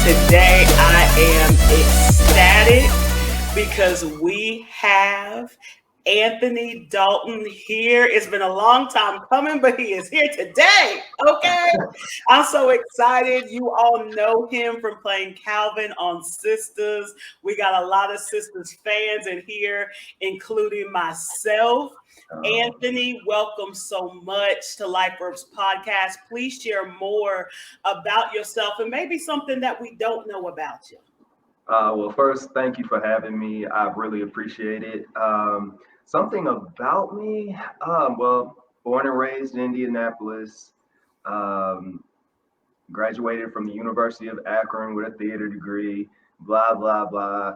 Today I am ecstatic because we have Anthony Dalton here. It's been a long time coming, but he is here today. Okay. I'm so excited. You all know him from playing Calvin on Sistas. We got a lot of Sistas fans in here, including myself. Anthony, welcome so much to Life Verbs podcast. Please share more about yourself and maybe something that we don't know about you. Well, first, thank you for having me. I really appreciate it. Something about me, well, born and raised in Indianapolis, um, graduated from the University of Akron with a theater degree, blah, blah, blah.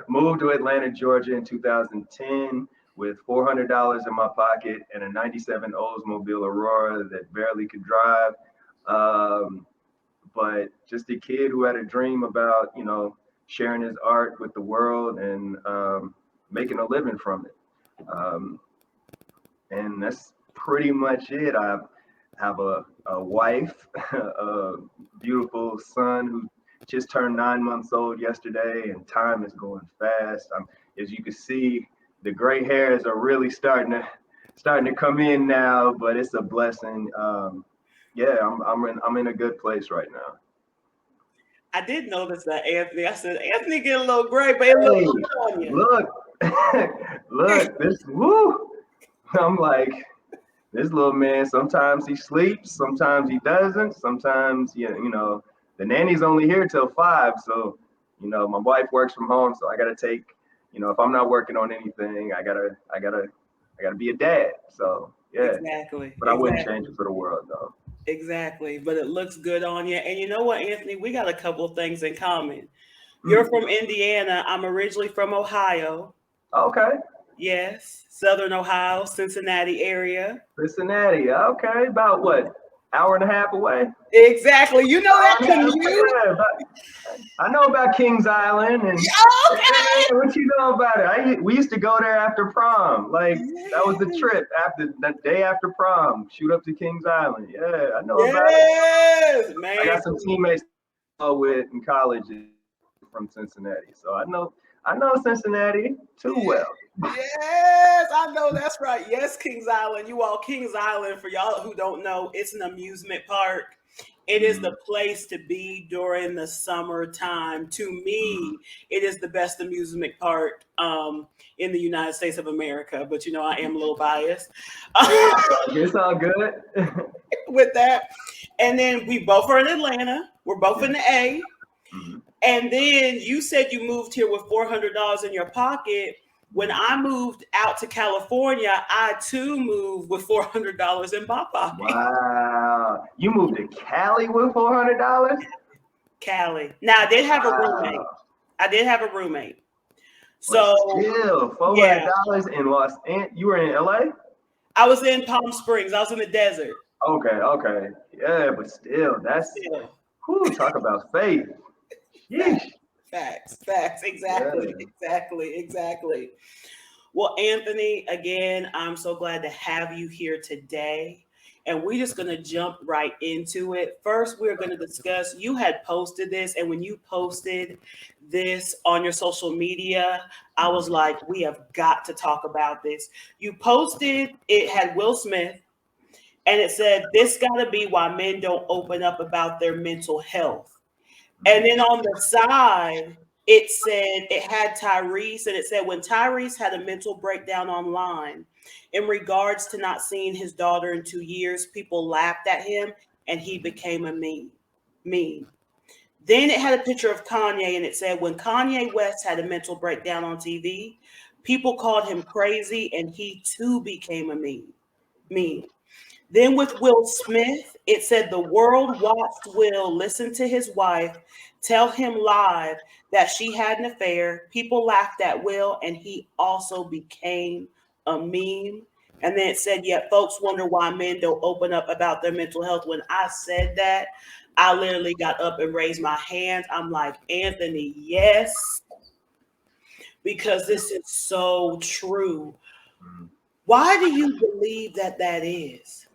Moved to Atlanta, Georgia in 2010 with $400 in my pocket and a 97 Oldsmobile Aurora that barely could drive. Um, but just a kid who had a dream about, sharing his art with the world and making a living from it. Um, and that's pretty much it. I have a wife, a beautiful son who just turned 9 months old yesterday, and time is going fast. As you can see, the gray hairs are really starting to come in now, but it's a blessing. Yeah, I'm in a good place right now. I did notice that, Anthony. I said, Anthony get a little gray, but it looks Hey, good on you. look, look, this woo. I'm like, this little man, sometimes he sleeps, sometimes he doesn't, sometimes the nanny's only here till 5. So, my wife works from home, so I gotta take, if I'm not working on anything, I gotta be a dad. So yeah. Exactly. But I wouldn't change it for the world though. Exactly. But it looks good on you. And you know what, Anthony? We got a couple of things in common. You're Mm. from Indiana. I'm originally from Ohio. Okay. Yes. Southern Ohio, Cincinnati area. Cincinnati. Okay. About what? Hour and a half away? Exactly. You know that commute? Yeah, I know about Kings Island and Okay. what you know about it. We used to go there after prom. Like that was the trip after the day after prom. Shoot up to Kings Island. Yeah, I know about it. Yes, I man. got some teammates I go with in college from Cincinnati, so I know Cincinnati too well. Yes, I know that's right. Yes, Kings Island. You all, Kings Island, for y'all who don't know, it's an amusement park. It is the place to be during the summertime. To me, it is the best amusement park in the United States of America. But I am a little biased It's all good. with that. And then we both are in Atlanta. We're both in the A. Mhm. And then you said you moved here with $400 in your pocket. When I moved out to California, I too moved with $400 in my pocket. Wow, you moved to Cali with $400? Cali. Now I did have a roommate. Wow. I did have a roommate. But So still, yeah, $400 in Los Angeles. You were in LA? I was in Palm Springs. I was in the desert. Okay. Yeah, but still, that's Still. talk about faith. Yeesh. Facts. Exactly. Yeah. Exactly. Well, Anthony, again, I'm so glad to have you here today. And we're just going to jump right into it. First, we're going to discuss, you had posted this, and when you posted this on your social media, I was like, we have got to talk about this. You posted, it had Will Smith, and it said, this got to be why men don't open up about their mental health. And then on the side, it said it had Tyrese, and it said when Tyrese had a mental breakdown online in regards to not seeing his daughter in 2 years, people laughed at him and he became a meme. Then it had a picture of Kanye, and it said when Kanye West had a mental breakdown on TV, people called him crazy and he too became a meme. Then with Will Smith, it said the world watched Will listen to his wife tell him live that she had an affair. People laughed at Will, and he also became a meme. And then it said, yet folks wonder why men don't open up about their mental health. When I said that, I literally got up and raised my hands. I'm like, Anthony, yes, because this is so true. Why do you believe that is?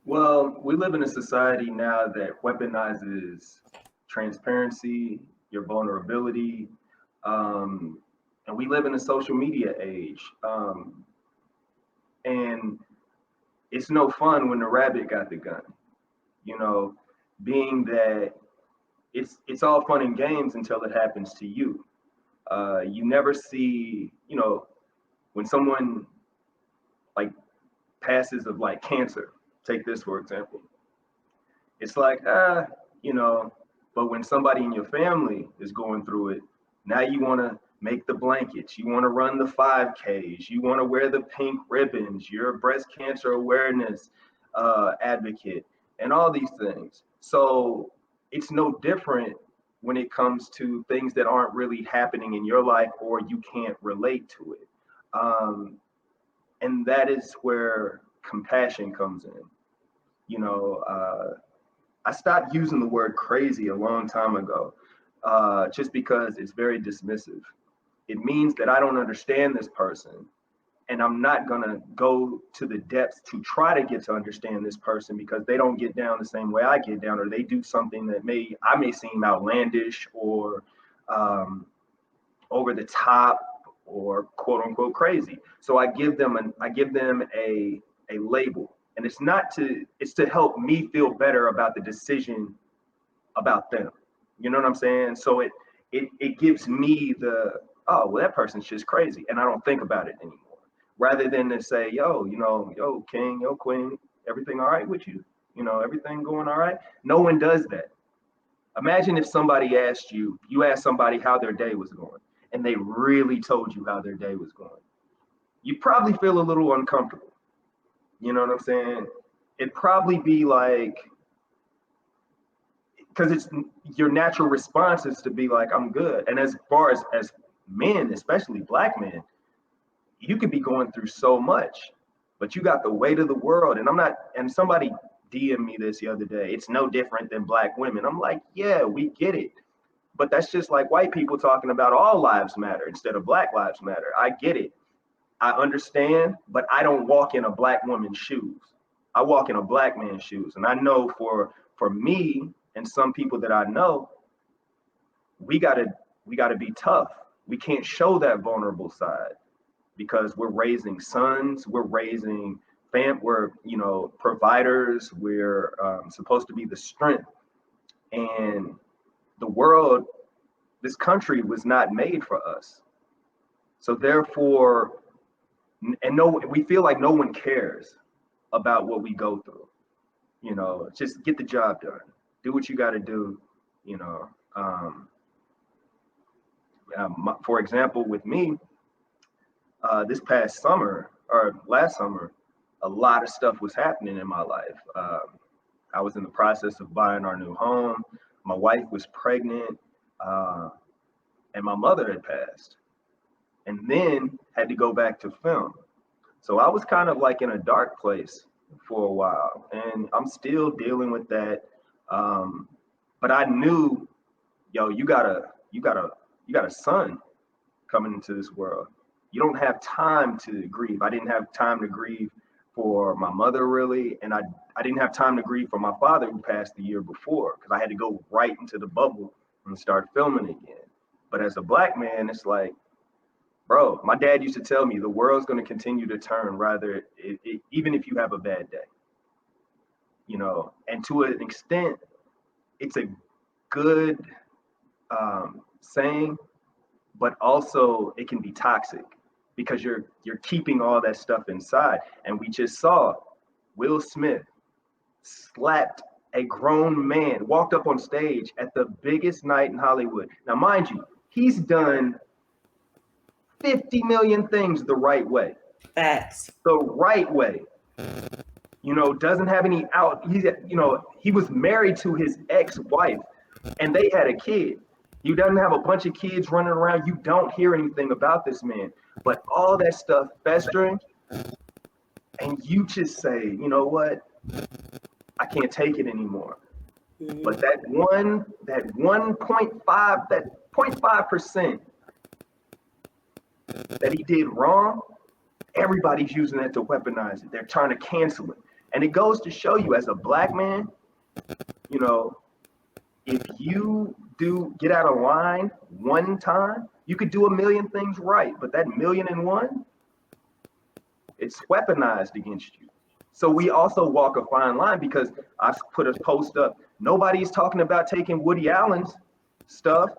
Well, we live in a society now that weaponizes transparency, your vulnerability. And we live in a social media age. And it's no fun when the rabbit got the gun, you know, being that it's all fun and games until it happens to you. You never see, you know, when someone like passes of like cancer, take this for example. It's like, you know, but when somebody in your family is going through it, now you want to make the blankets, you want to run the 5Ks, you want to wear the pink ribbons, you're a breast cancer awareness advocate, and all these things. So it's no different when it comes to things that aren't really happening in your life or you can't relate to it. Um, and that is where compassion comes in. You know, I stopped using the word crazy a long time ago, just because it's very dismissive. It means that I don't understand this person, and I'm not gonna go to the depths to try to get to understand this person because they don't get down the same way I get down, or they do something that I may seem outlandish or um, over the top or quote unquote crazy. So I give them a label, and it's to help me feel better about the decision about them. You know what I'm saying? So it gives me the, oh well, that person's just crazy, and I don't think about it anymore. Rather than to say, yo, you know, yo king, yo queen, everything all right with you? You know, everything going all right? No one does that. Imagine if somebody asked you asked somebody how their day was going, and they really told you how their day was going. You probably feel a little uncomfortable. You know what I'm saying? It'd probably be like, because it's your natural response is to be like, I'm good. And as far as men, especially black men, you could be going through so much, but you got the weight of the world. And I'm not, and somebody DM me this the other day, it's no different than black women. I'm like, yeah, we get it. But that's just like white people talking about all lives matter instead of Black lives matter. I get it. I understand, but I don't walk in a black woman's shoes. I walk in a black man's shoes. And I know for me and some people that I know, we gotta be tough. We can't show that vulnerable side because we're raising sons, we're raising we're, you know, providers, we're supposed to be the strength. And the world, this country was not made for us. So therefore, and no, we feel like no one cares about what we go through. You know, just get the job done, do what you got to do. You know, for example, with me, this past summer or last summer, a lot of stuff was happening in my life. I was in the process of buying our new home. My wife was pregnant, and my mother had passed, and then had to go back to film. So I was kind of like in a dark place for a while, and I'm still dealing with that. But I knew, yo, you got a son coming into this world. You don't have time to grieve. I didn't have time to grieve for my mother really, and I didn't have time to grieve for my father who passed the year before because I had to go right into the bubble and start filming again. But as a black man, it's like, bro, my dad used to tell me the world's going to continue to turn even if you have a bad day, you know. And to an extent, it's a good saying, but also it can be toxic because you're keeping all that stuff inside. And we just saw Will Smith slapped a grown man, walked up on stage at the biggest night in Hollywood. Now, mind you, he's done 50 million things the right way. Facts. The right way. You know, doesn't have any he was married to his ex-wife and they had a kid. He doesn't have a bunch of kids running around. You don't hear anything about this man. But all that stuff festering, and you just say, you know what? I can't take it anymore. Mm-hmm. But that 0.5% that he did wrong, everybody's using that to weaponize it. They're trying to cancel it. And it goes to show you as a black man, you know, if you do get out of line one time, you could do a million things right, but that million and one, it's weaponized against you. So we also walk a fine line, because I put a post up. Nobody's talking about taking Woody Allen's stuff.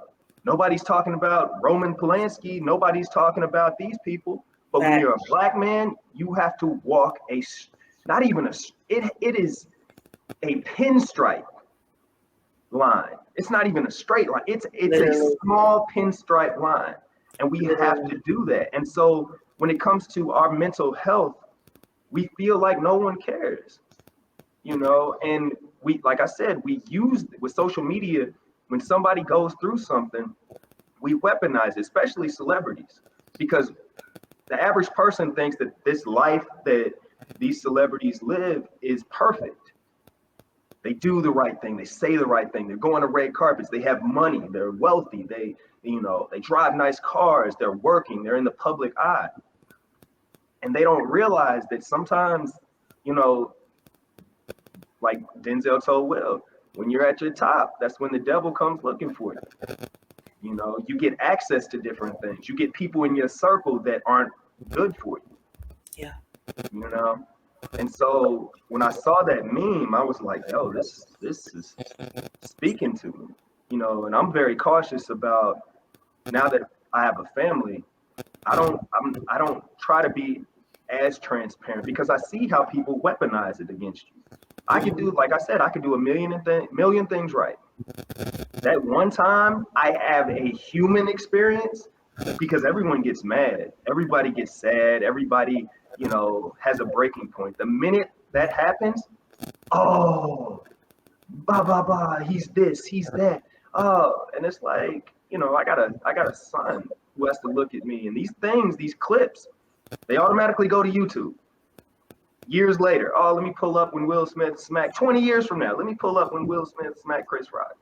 Nobody's talking about Roman Polanski. Nobody's talking about these people. But when you're a Black man, you have to walk not even it is a pinstripe line. It's not even a straight line. It's a small pinstripe line. And we have to do that. And so when it comes to our mental health, we feel like no one cares, and we, like I said, we use with social media, when somebody goes through something, we weaponize it, especially celebrities, because the average person thinks that this life that these celebrities live is perfect. They do the right thing. They say the right thing. They're going to red carpets. They have money. They're wealthy. They drive nice cars. They're working. They're in the public eye. And they don't realize that sometimes, like Denzel told Will, when you're at your top, that's when the devil comes looking for you. You get access to different things. You get people in your circle that aren't good for you. Yeah. And so when I saw that meme, I was like, yo, this is speaking to me, and I'm very cautious about, now that I have a family, I don't try to be as transparent, because I see how people weaponize it against you. I could do, like I said, I could do a million things right. That one time I have a human experience, because everyone gets mad, everybody gets sad, everybody, has a breaking point. The minute that happens, oh, he's this, he's that. Oh, and it's like, I got a son who has to look at me, and these clips, they automatically go to YouTube. Years later, let me pull up when Will Smith smacked, 20 years from now, let me pull up when Will Smith smacked Chris Rock.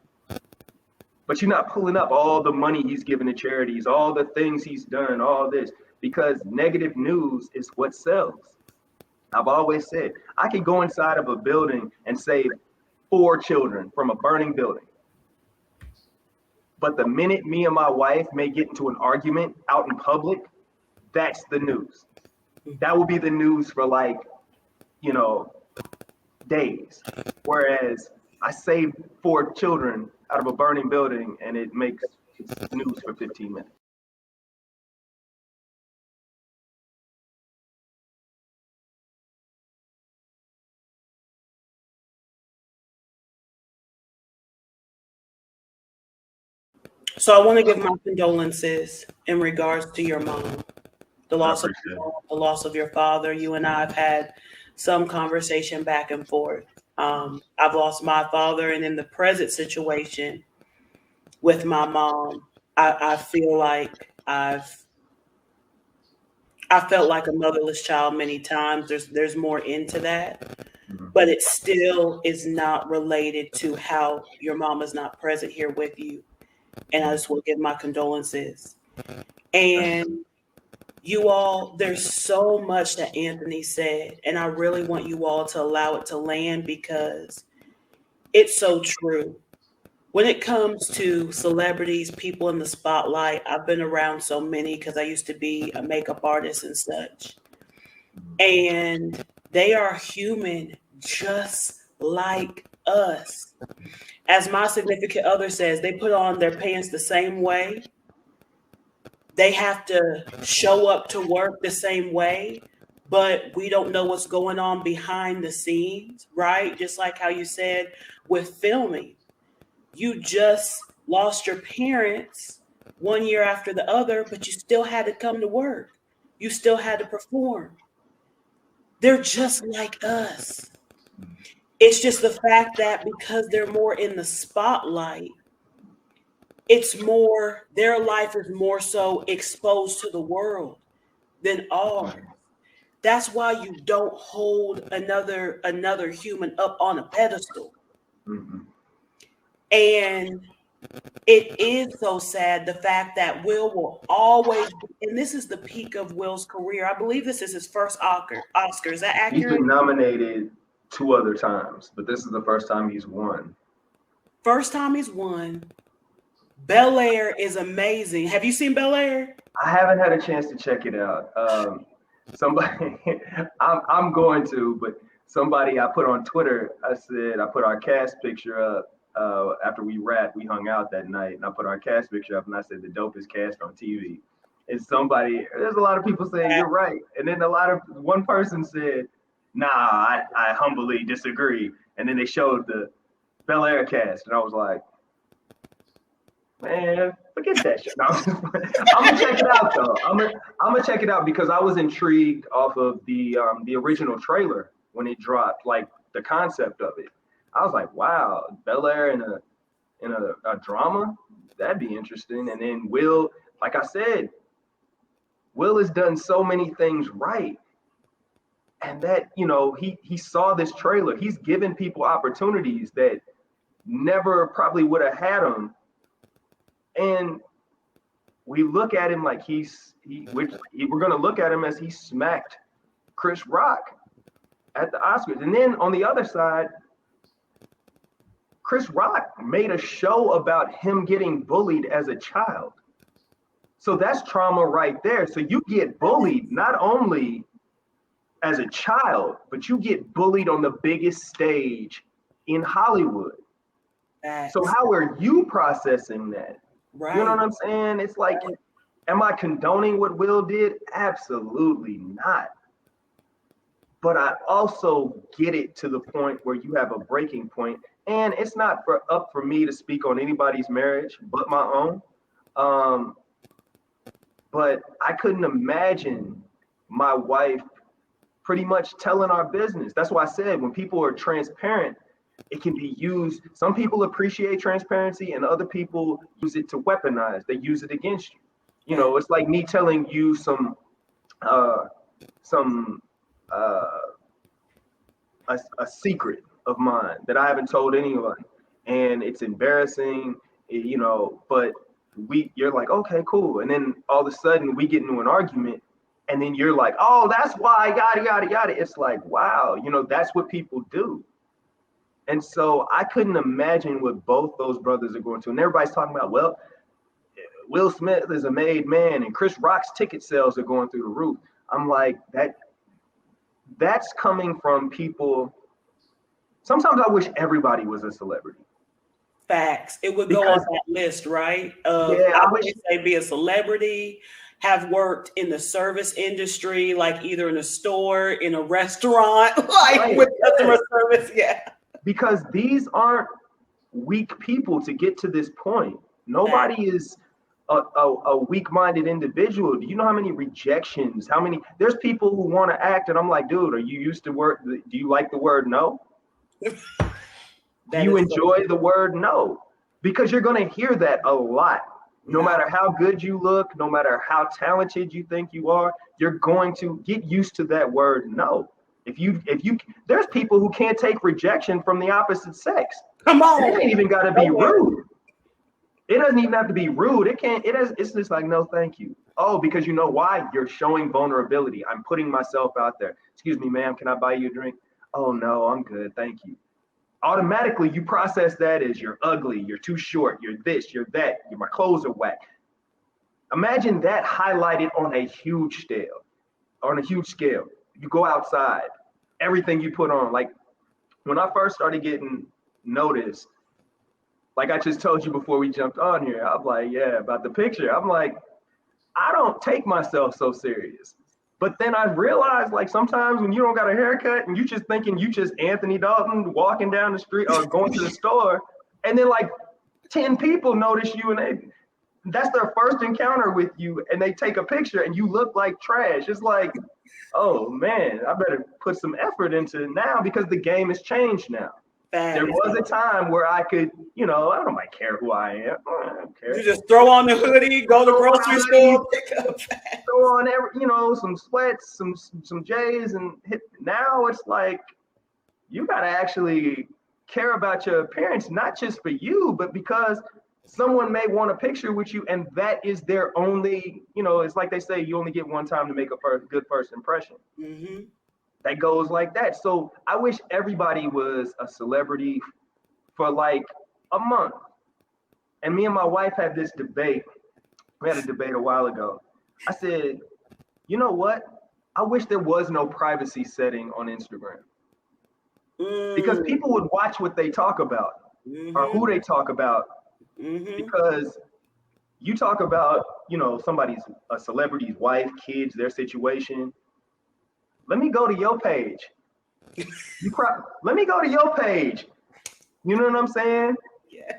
But you're not pulling up all the money he's given to charities, all the things he's done, all this, because negative news is what sells. I've always said, I could go inside of a building and save 4 children from a burning building. But the minute me and my wife may get into an argument out in public, that's the news. That will be the news for days. Whereas I saved 4 children out of a burning building, and it's news for 15 minutes. So I want to give my condolences in regards to your mom, the loss of your father. You and I have had some conversation back and forth. I've lost my father, and in the present situation with my mom, I feel like I felt like a motherless child many times. There's more into that, but it still is not related to how your mom is not present here with you. And I just want to give my condolences. And you all, there's so much that Anthony said, and I really want you all to allow it to land, because it's so true. When it comes to celebrities, people in the spotlight, I've been around so many because I used to be a makeup artist and such. And they are human just like us. As my significant other says, they put on their pants the same way. They have to show up to work the same way, but we don't know what's going on behind the scenes, right? Just like how you said with filming. You just lost your parents one year after the other, but you still had to come to work. You still had to perform. They're just like us. It's just the fact that because they're more in the spotlight, it's more, their life is more so exposed to the world than ours. That's why you don't hold another human up on a pedestal. Mm-hmm. And it is so sad, the fact that Will always, and this is the peak of Will's career. I believe this is his first Oscar. Is that accurate? He's been nominated 2 other times, but this is the first time he's won. First time he's won. Bel Air is amazing. Have you seen Bel Air? I haven't had a chance to check it out. Somebody, I'm going to, but somebody I put on Twitter, I put our cast picture up after we hung out that night, and I put our cast picture up, and I said the dopest cast on TV. And there's a lot of people saying you're right, and then one person said, nah, I humbly disagree, and then they showed the Bel Air cast, and I was like, man, forget that shit. No, I'm gonna check it out though. I'm gonna check it out because I was intrigued off of the original trailer when it dropped, like the concept of it. I was like, wow, Bel Air in a drama, that'd be interesting. And then Will, like I said, Will has done so many things right. And that, he saw this trailer. He's given people opportunities that never probably would have had them. And we look at him like we're going to look at him as he smacked Chris Rock at the Oscars. And then on the other side, Chris Rock made a show about him getting bullied as a child. So that's trauma right there. So you get bullied not only as a child, but you get bullied on the biggest stage in Hollywood. So how are you processing that? Right. You know what I'm saying? It's like, am I condoning what Will did? Absolutely not. But I also get it to the point where you have a breaking point. And it's not up for me to speak on anybody's marriage but my own. But I couldn't imagine my wife pretty much telling our business. That's why I said when people are transparent, it can be used. Some people appreciate transparency and other people use it to weaponize. They use it against you. It's like me telling you a secret of mine that I haven't told anyone. And it's embarrassing, but you're like, okay, cool. And then all of a sudden we get into an argument and then you're like, oh, that's why, yada, yada, yada. It's like, wow, that's what people do. And so I couldn't imagine what both those brothers are going to. And everybody's talking about, well, Will Smith is a made man and Chris Rock's ticket sales are going through the roof. I'm like, that's coming from people. Sometimes I wish everybody was a celebrity. Facts. It would go on that list, right? I would say be a celebrity, have worked in the service industry, like either in a store, in a restaurant, with customer service. Yeah. Because these aren't weak people to get to this point. Nobody is a weak-minded individual. Do you know how many rejections, there's people who want to act and I'm like, dude, are you used to do you like the word no? Do you enjoy the word no? Because you're going to hear that a lot. No matter how good you look, no matter how talented you think you are, you're going to get used to that word no. If you, there's people who can't take rejection from the opposite sex. Come on. It ain't even got to be rude. It doesn't even have to be rude. It's just like, no, thank you. Oh, because you know why? You're showing vulnerability. I'm putting myself out there. Excuse me, ma'am, can I buy you a drink? Oh, no, I'm good. Thank you. Automatically, you process that as you're ugly, you're too short, you're this, you're that, my clothes are whack. Imagine that highlighted on a huge scale. You go outside, everything you put on. Like when I first started getting noticed, like I just told you before we jumped on here, I'm like, yeah, about the picture. I'm like, I don't take myself so serious. But then I realized, like, sometimes when you don't got a haircut and you just thinking you just Anthony Dalton walking down the street or going to the store, and then like 10 people notice you and that's their first encounter with you and they take a picture and you look like trash. It's like, oh man, I better put some effort into it now because the game has changed now. There was a time where I could, I don't care who I am. I don't care. You just throw on the hoodie, go to the grocery store, pick up. Throw on some sweats, some J's, and hit. Now it's like you gotta actually care about your appearance, not just for you, but because someone may want a picture with you, and that is their only. It's like they say, you only get one time to make a good first impression. Mm-hmm. That goes like that. So I wish everybody was a celebrity for like a month. And me and my wife had this debate. We had a debate a while ago. I said, you know what? I wish there was no privacy setting on Instagram because people would watch what they talk about or who they talk about because you talk about, a celebrity's wife, kids, their situation. Let me go to your page. Let me go to your page. You know what I'm saying? Yes.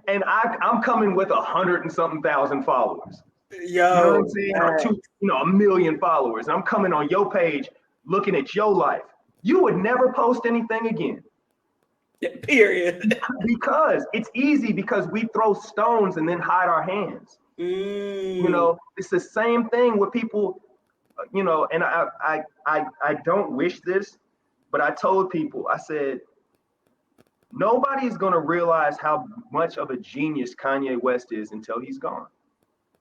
And I'm coming with 100 and something thousand followers. Yo, you know what I'm saying? Or 1 million followers. And I'm coming on your page, looking at your life. You would never post anything again. Period. Because it's easy because we throw stones and then hide our hands. It's the same thing with people, and I don't wish this, but I told people, I said, nobody's going to realize how much of a genius Kanye West is until he's gone.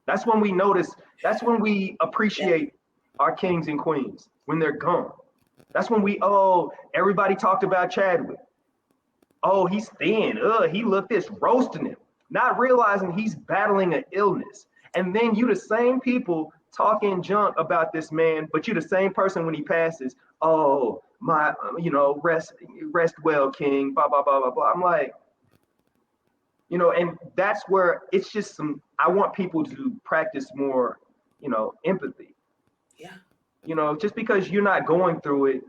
That's when we notice, that's when we appreciate our kings and queens, when they're gone. That's when everybody talked about Chadwick. Oh, he's thin. He looked this, roasting him, not realizing he's battling an illness. And then you the same people talking junk about this man, but you're the same person when he passes. Oh, my, rest well, king, blah, blah, blah, blah, blah. I'm like, and that's where it's just I want people to practice more, empathy. Yeah. Just because you're not going through it,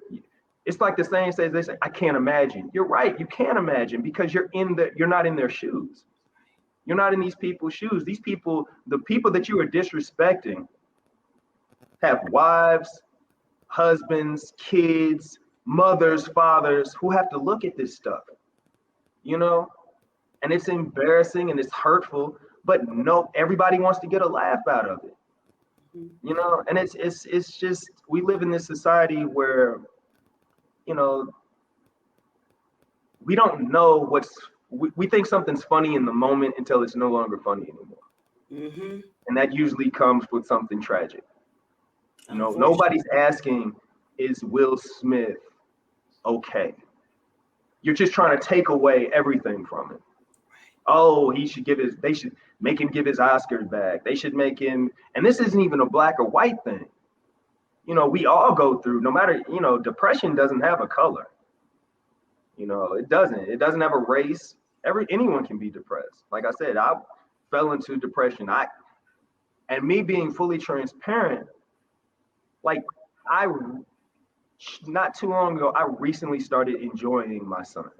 it's like the saying says, they say, I can't imagine. You're right. You can't imagine because you're not in their shoes. You're not in these people's shoes. These people, the people that you are disrespecting have wives, husbands, kids, mothers, fathers who have to look at this stuff, and it's embarrassing and it's hurtful, but no, everybody wants to get a laugh out of it, and it's just, we live in this society where, we don't know we think something's funny in the moment until it's no longer funny anymore. And that usually comes with something tragic. Nobody's asking, is Will Smith okay? You're just trying to take away everything from him. Oh, they should make him give his Oscars back. They should make him, and this isn't even a black or white thing. We all go through, no matter, depression doesn't have a color. It doesn't have a race. Anyone can be depressed. Like I said, I fell into depression. And me being fully transparent, like not too long ago, I recently started enjoying my son.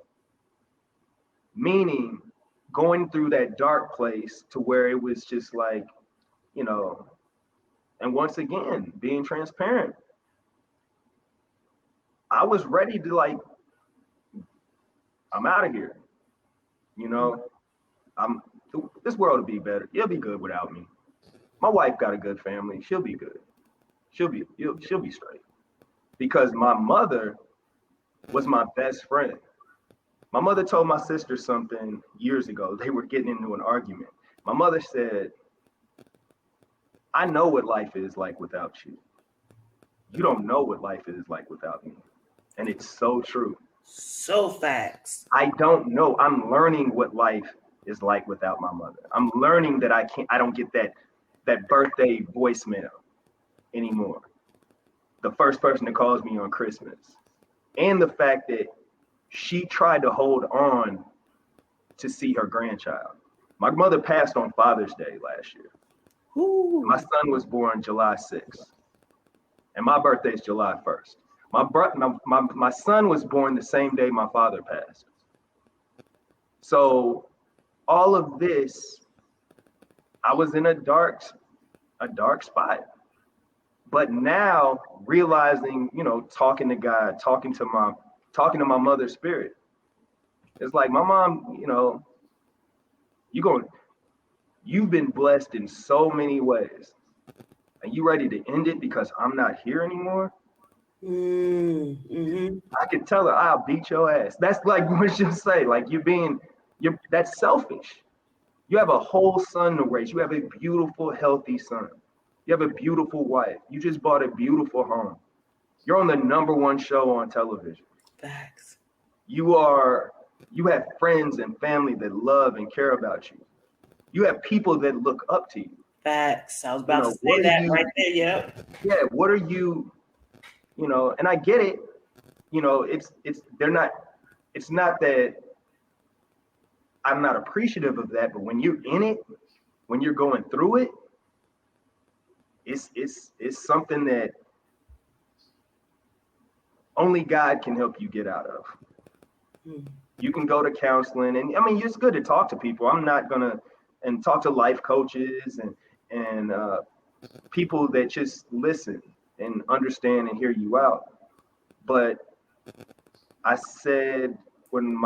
Meaning going through that dark place to where it was just like, and once again, being transparent. I was ready to I'm out of here. This world will be better. It'll be good without me. My wife got a good family. She'll be good. She'll be straight. Because my mother was my best friend. My mother told my sister something years ago. They were getting into an argument. My mother said, I know what life is like without you. You don't know what life is like without me. And it's so true. So facts. I don't know. I'm learning what life is like without my mother. I'm learning that I don't get that birthday voicemail anymore. The first person that calls me on Christmas. And the fact that she tried to hold on to see her grandchild. My mother passed on Father's Day last year. Ooh. My son was born July 6th. And my birthday is July 1st. My son was born the same day my father passed. So all of this, I was in a dark spot. But now realizing, talking to God, talking to my mother's spirit, it's like, my mom, you've been blessed in so many ways. Are you ready to end it because I'm not here anymore? I could tell her, I'll beat your ass. That's like what you say, like that's selfish. You have a whole son to raise. You have a beautiful, healthy son. You have a beautiful wife. You just bought a beautiful home. You're on the #1 show on television. Facts. You are You have friends and family that love and care about you. You have people that look up to you. Facts. I was You about to know, say that right there. Yep. yeah, what are you, and I get it, it's not that I'm not appreciative of that, but when you're in it, when you're going through it, it's something that only God can help you get out of. Mm. You can go to counseling, and I mean, it's good to talk to people. I'm not gonna and talk to life coaches and people that just listen and understand and hear you out. But I said when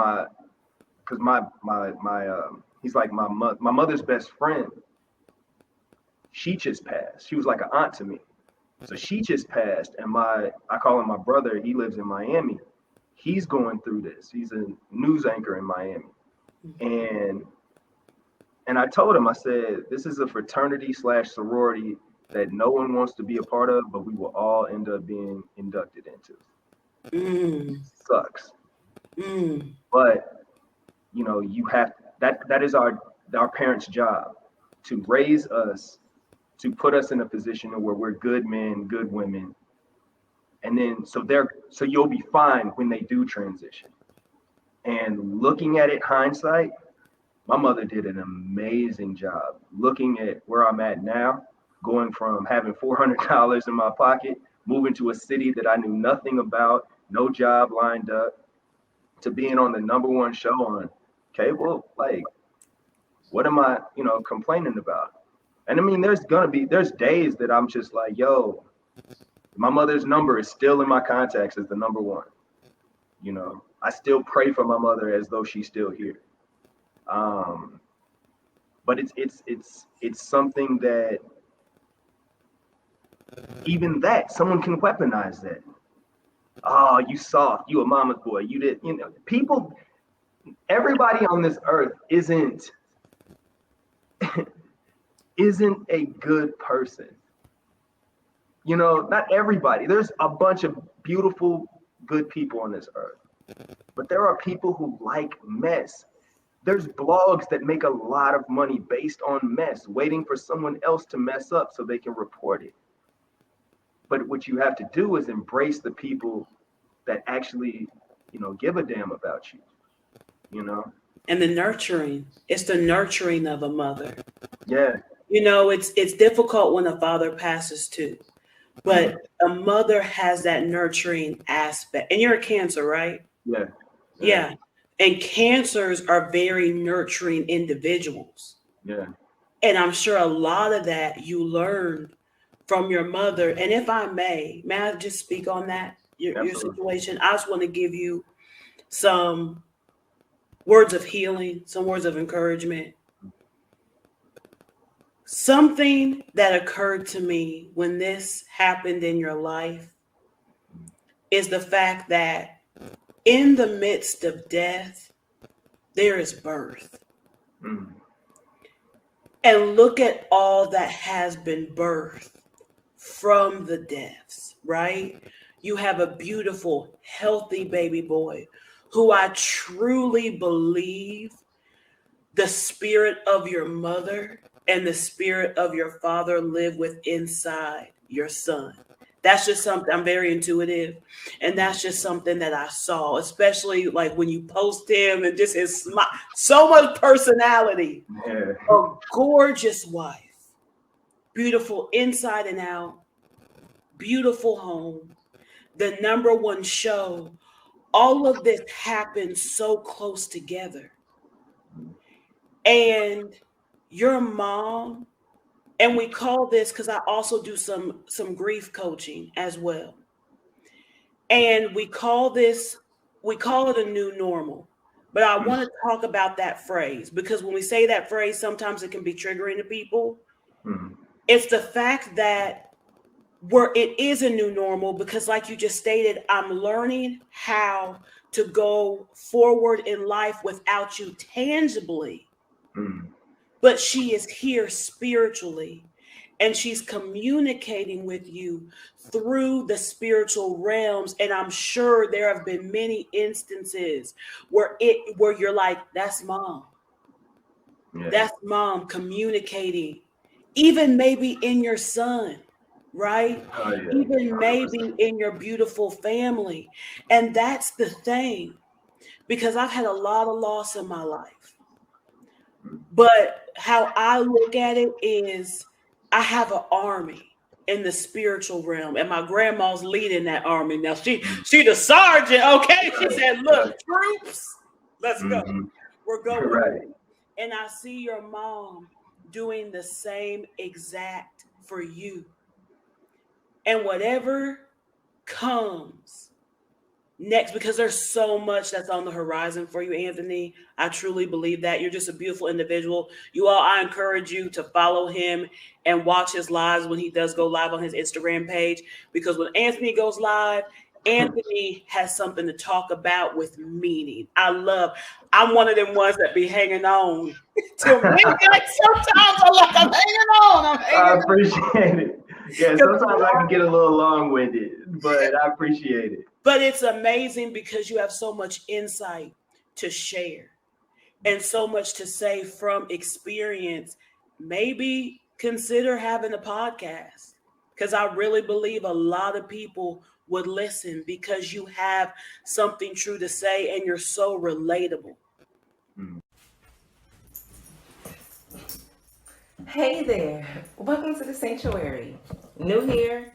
because he's like my mother's best friend. She just passed. She was like an aunt to me. So she just passed, and I call him my brother. He lives in Miami. He's going through this. He's a news anchor in Miami, and I told him, I said, this is a fraternity slash sorority that no one wants to be a part of, but we will all end up being inducted into. Mm. Sucks, Mm. but you have that is our parents' job to raise us, to put us in a position where we're good men, good women, and then so you'll be fine when they do transition. And looking at it hindsight, my mother did an amazing job. Looking at where I'm at now, going from having $400 in my pocket, moving to a city that I knew nothing about, no job lined up, to being on the #1 show on cable. Like, what am I, complaining about? And I mean, there's days that I'm just like, yo, my mother's number is still in my contacts as the #1. I still pray for my mother as though she's still here. But it's something that even that someone can weaponize that. Oh, you soft, you a mama's boy. You did, people, everybody on this earth isn't a good person. Not everybody. There's a bunch of beautiful, good people on this earth. But there are people who like mess. There's blogs that make a lot of money based on mess, waiting for someone else to mess up so they can report it. But what you have to do is embrace the people that actually, give a damn about you. And the nurturing. It's the nurturing of a mother. Yeah. It's difficult when a father passes too. But a mother has that nurturing aspect. And you're a Cancer, right? Yeah. Yeah. And Cancers are very nurturing individuals. Yeah. And I'm sure a lot of that you learned from your mother. And if I may I just speak on that, your situation? I just want to give you some words of healing, some words of encouragement. Something that occurred to me when this happened in your life is the fact that in the midst of death, there is birth. Mm. And look at all that has been birthed from the deaths, right? You have a beautiful, healthy baby boy who I truly believe the spirit of your mother and the spirit of your father live with inside your son. That's just something, I'm very intuitive. And that's just something that I saw, especially like when you post him and just his smile, so much personality. Yeah. A gorgeous wife, beautiful inside and out, beautiful home, the #1 show. All of this happened so close together. And your mom, and we call this, because I also do some grief coaching as well. And we call it a new normal. But I want to talk about that phrase, because when we say that phrase, sometimes it can be triggering to people. Mm. It's the fact that it is a new normal, because like you just stated, I'm learning how to go forward in life without you tangibly. Mm. But she is here spiritually. and she's communicating with you through the spiritual realms. And I'm sure there have been many instances where you're like, that's mom. Yeah. That's mom communicating, even maybe in your son, right? Oh yeah. Even maybe 100%. in your beautiful family. And that's the thing, because I've had a lot of loss in my life. But how I look at it is I have an army in the spiritual realm, and my grandma's leading that army. Now she the sergeant, okay? She Right. said, Right. look, troops, let's go. Hmm. We're going. Right. And I see your mom doing the same exact for you. And whatever comes next, because there's so much that's on the horizon for you, Anthony. I truly believe that. You're just a beautiful individual. You all, I encourage you to follow him and watch his lives when he does go live on his Instagram page. Because when Anthony goes live, Anthony has something to talk about with meaning. I'm one of them ones that be hanging on till midnight. Sometimes I'm like, I'm hanging on. I'm hanging I on. appreciate it. Yeah, sometimes I can get a little long-winded, but I appreciate it. But it's amazing because you have so much insight to share and so much to say from experience. Maybe consider having a podcast, because I really believe a lot of people would listen because you have something true to say and you're so relatable. Mm. Hey there, welcome to the sanctuary. New here,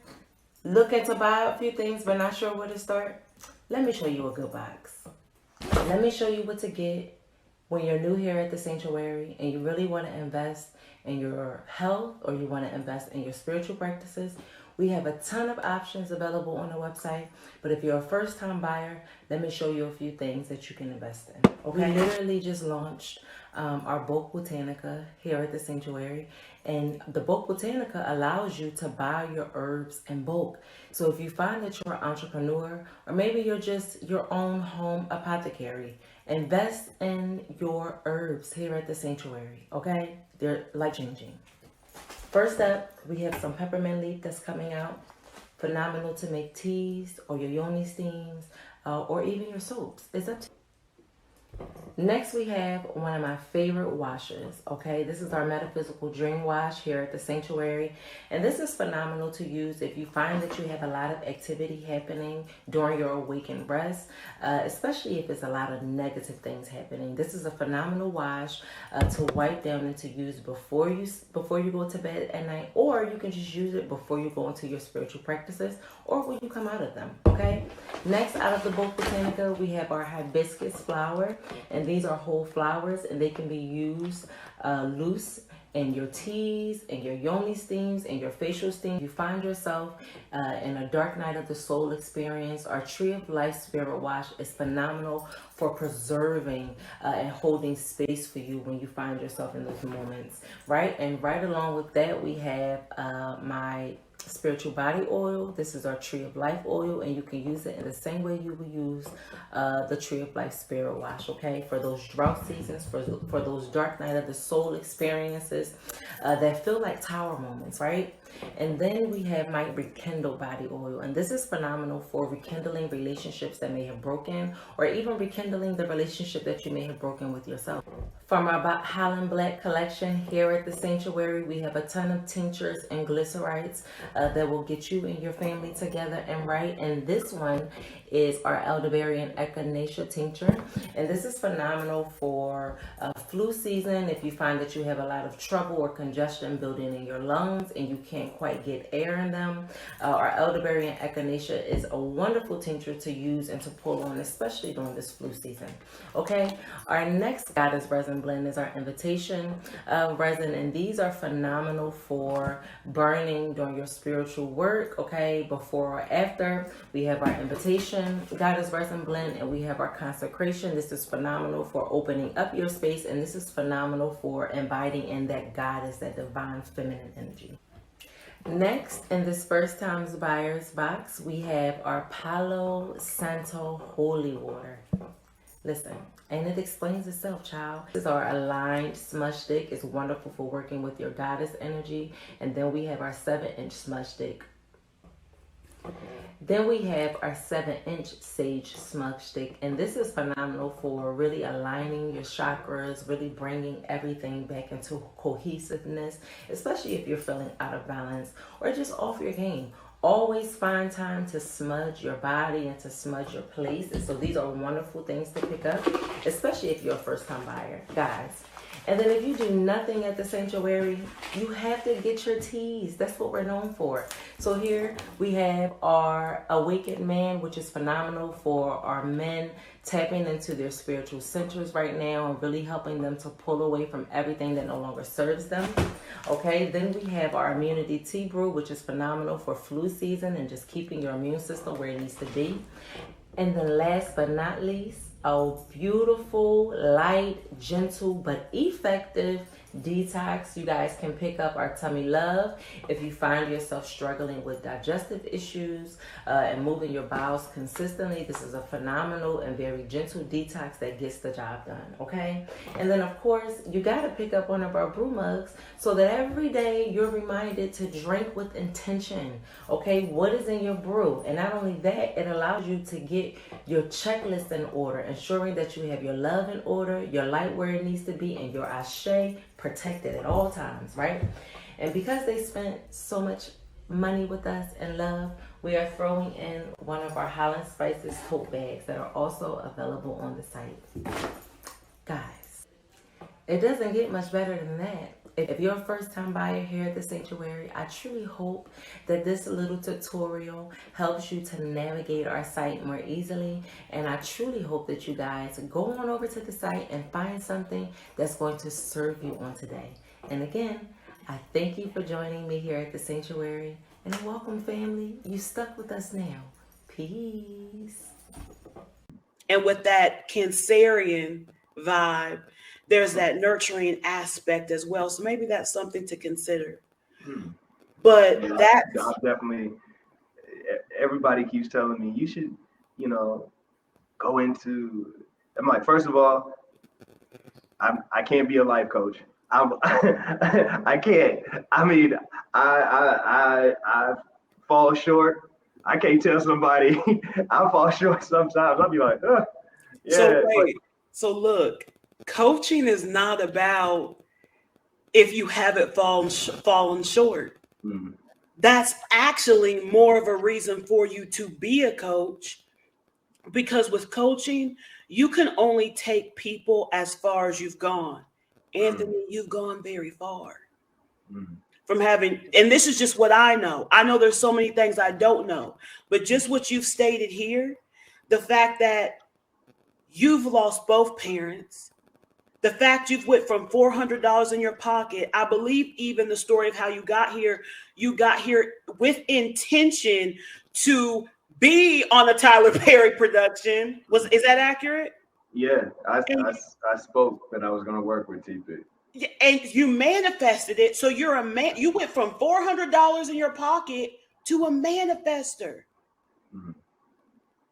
looking to buy a few things but not sure where to start? Let me show you a good box. Let me show you what to get when you're new here at the sanctuary and you really want to invest in your health or you want to invest in your spiritual practices. We have a ton of options available on the website, but if you're a first-time buyer, let me show you a few things that you can invest in. Okay, we literally just launched our Bulk Botanica here at the sanctuary, and the Bulk Botanica allows you to buy your herbs in bulk. So if you find that you're an entrepreneur, or maybe you're just your own home apothecary, invest in your herbs here at the sanctuary. Okay, they're life-changing. First up, we have some peppermint leaf that's coming out. Phenomenal to make teas or your yoni steams or even your soaps. It's up to you. Next, we have one of my favorite washes. Okay, this is our metaphysical dream wash here at the sanctuary, and this is phenomenal to use if you find that you have a lot of activity happening during your awakened rest, especially if it's a lot of negative things happening. This is a phenomenal wash to wipe down and to use before you go to bed at night, or you can just use it before you go into your spiritual practices or when you come out of them. Okay. Next, out of the Bulk Botanica, we have our hibiscus flower, and these are whole flowers, and they can be used loose in your teas, in your yoni steams, in your facial steams. You find yourself in a dark night of the soul experience, our Tree of Life Spirit Wash is phenomenal for preserving and holding space for you when you find yourself in those moments, right? And right along with that, we have my spiritual body oil. This is our Tree of Life oil, and you can use it in the same way you would use the Tree of Life Spirit Wash, okay? For those drought seasons, for those dark night of the soul experiences that feel like tower moments, right? And then we have my Rekindle body oil, and this is phenomenal for rekindling relationships that may have broken, or even rekindling the relationship that you may have broken with yourself. From our Holland Black collection here at the sanctuary, we have a ton of tinctures and glycerites that will get you and your family together and right. And this one is our elderberry and echinacea tincture, and this is phenomenal for flu season. If you find that you have a lot of trouble or congestion building in your lungs and you can't quite get air in them, our elderberry and echinacea is a wonderful tincture to use and to pull on, especially during this flu season. Okay, our next goddess resin blend is our invitation resin, and these are phenomenal for burning during your spiritual work. Okay, before or after. We have our invitation goddess resin blend, and we have our consecration. This is phenomenal for opening up your space, and this is phenomenal for inviting in that goddess, that divine feminine energy. Next, in this first times buyers box, we have our Palo Santo holy water. Listen, and it explains itself, child. This is our aligned smudge stick. It's wonderful for working with your goddess energy. And then we have our 7-inch smudge stick. Then we have our 7-inch sage smudge stick, and this is phenomenal for really aligning your chakras, really bringing everything back into cohesiveness, especially if you're feeling out of balance or just off your game. Always find time to smudge your body and to smudge your place. And so these are wonderful things to pick up, especially if you're a first-time buyer, guys. And then if you do nothing at the sanctuary, you have to get your teas. That's what we're known for. So here we have our Awakened Man, which is phenomenal for our men tapping into their spiritual centers right now and really helping them to pull away from everything that no longer serves them. Okay, then we have our Immunity Tea Brew, which is phenomenal for flu season and just keeping your immune system where it needs to be. And then last but not least, a beautiful, light, gentle, but effective detox. You guys can pick up our Tummy Love if you find yourself struggling with digestive issues and moving your bowels consistently. This is a phenomenal and very gentle detox that gets the job done, okay? And then, of course, you got to pick up one of our brew mugs so that every day you're reminded to drink with intention, okay? What is in your brew? And not only that, it allows you to get your checklist in order, ensuring that you have your love in order, your light where it needs to be, and your ashe protected at all times, right? And because they spent so much money with us and love, we are throwing in one of our Holland Spices tote bags that are also available on the site. Guys, it doesn't get much better than that. If you're a first-time buyer here at the Sanctuary, I truly hope that this little tutorial helps you to navigate our site more easily. And I truly hope that you guys go on over to the site and find something that's going to serve you on today. And again, I thank you for joining me here at the Sanctuary. And welcome, family. You stuck with us now. Peace. And with that Cancerian vibe, there's that nurturing aspect as well. So maybe that's something to consider. But Yeah, that's I definitely, everybody keeps telling me you should, go into, I'm like, first of all, I can't be a life coach. I can't. I mean, I fall short. I can't tell somebody I fall short sometimes. I'll be like, yeah. so wait. So look, coaching is not about if you haven't fallen short. Mhm. That's actually more of a reason for you to be a coach, because with coaching, you can only take people as far as you've gone. Anthony, you've gone very far from having, and this is just what I know. I know there's so many things I don't know, but just what you've stated here, the fact that you've lost both parents, the fact you've went from $400 in your pocket. I believe even the story of how you got here with intention to be on a Tyler Perry production. Is that accurate? Yeah, I spoke that I was going to work with TP. And you manifested it. So you're a man. You went from $400 in your pocket to a manifester.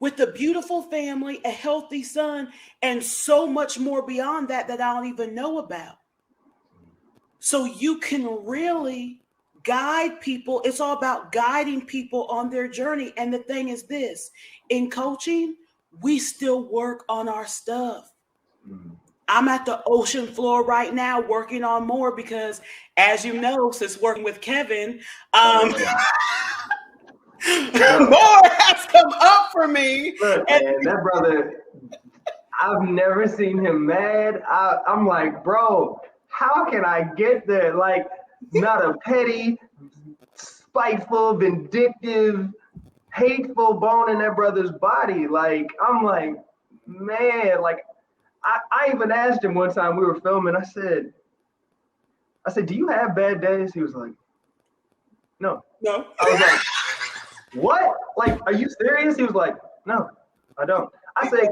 With a beautiful family, a healthy son, and so much more beyond that I don't even know about. So you can really guide people. It's all about guiding people on their journey. And the thing is this, in coaching, we still work on our stuff. I'm at the ocean floor right now working on more because, as you know, since working with Kevin, more has come up for me. Look, man, that brother, I've never seen him mad. I'm like, bro, how can I get there? Like, not a petty, spiteful, vindictive, hateful bone in that brother's body. Like, I'm like, man, like, I even asked him one time we were filming. I said, do you have bad days? He was like, no. No. I was like, what? Like, are you serious? He was like, no, I don't. I said,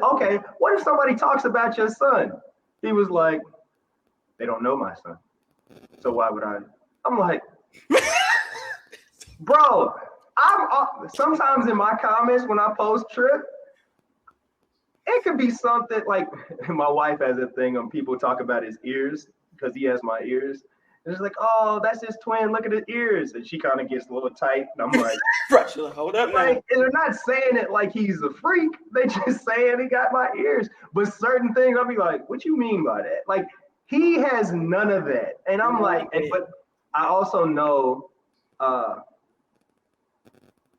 okay, what if somebody talks about your son? He was like, they don't know my son. So why would I? I'm like, bro, sometimes in my comments when I post Trip, it could be something like my wife has a thing on people talk about his ears because he has my ears. And it's like, oh, that's his twin. Look at his ears. And she kind of gets a little tight. And I'm like, Right, she's like, hold up now. like, and they're not saying it like he's a freak. They just saying he got my ears. But certain things, I'll be like, what you mean by that? Like, he has none of that. And I'm like, but I also know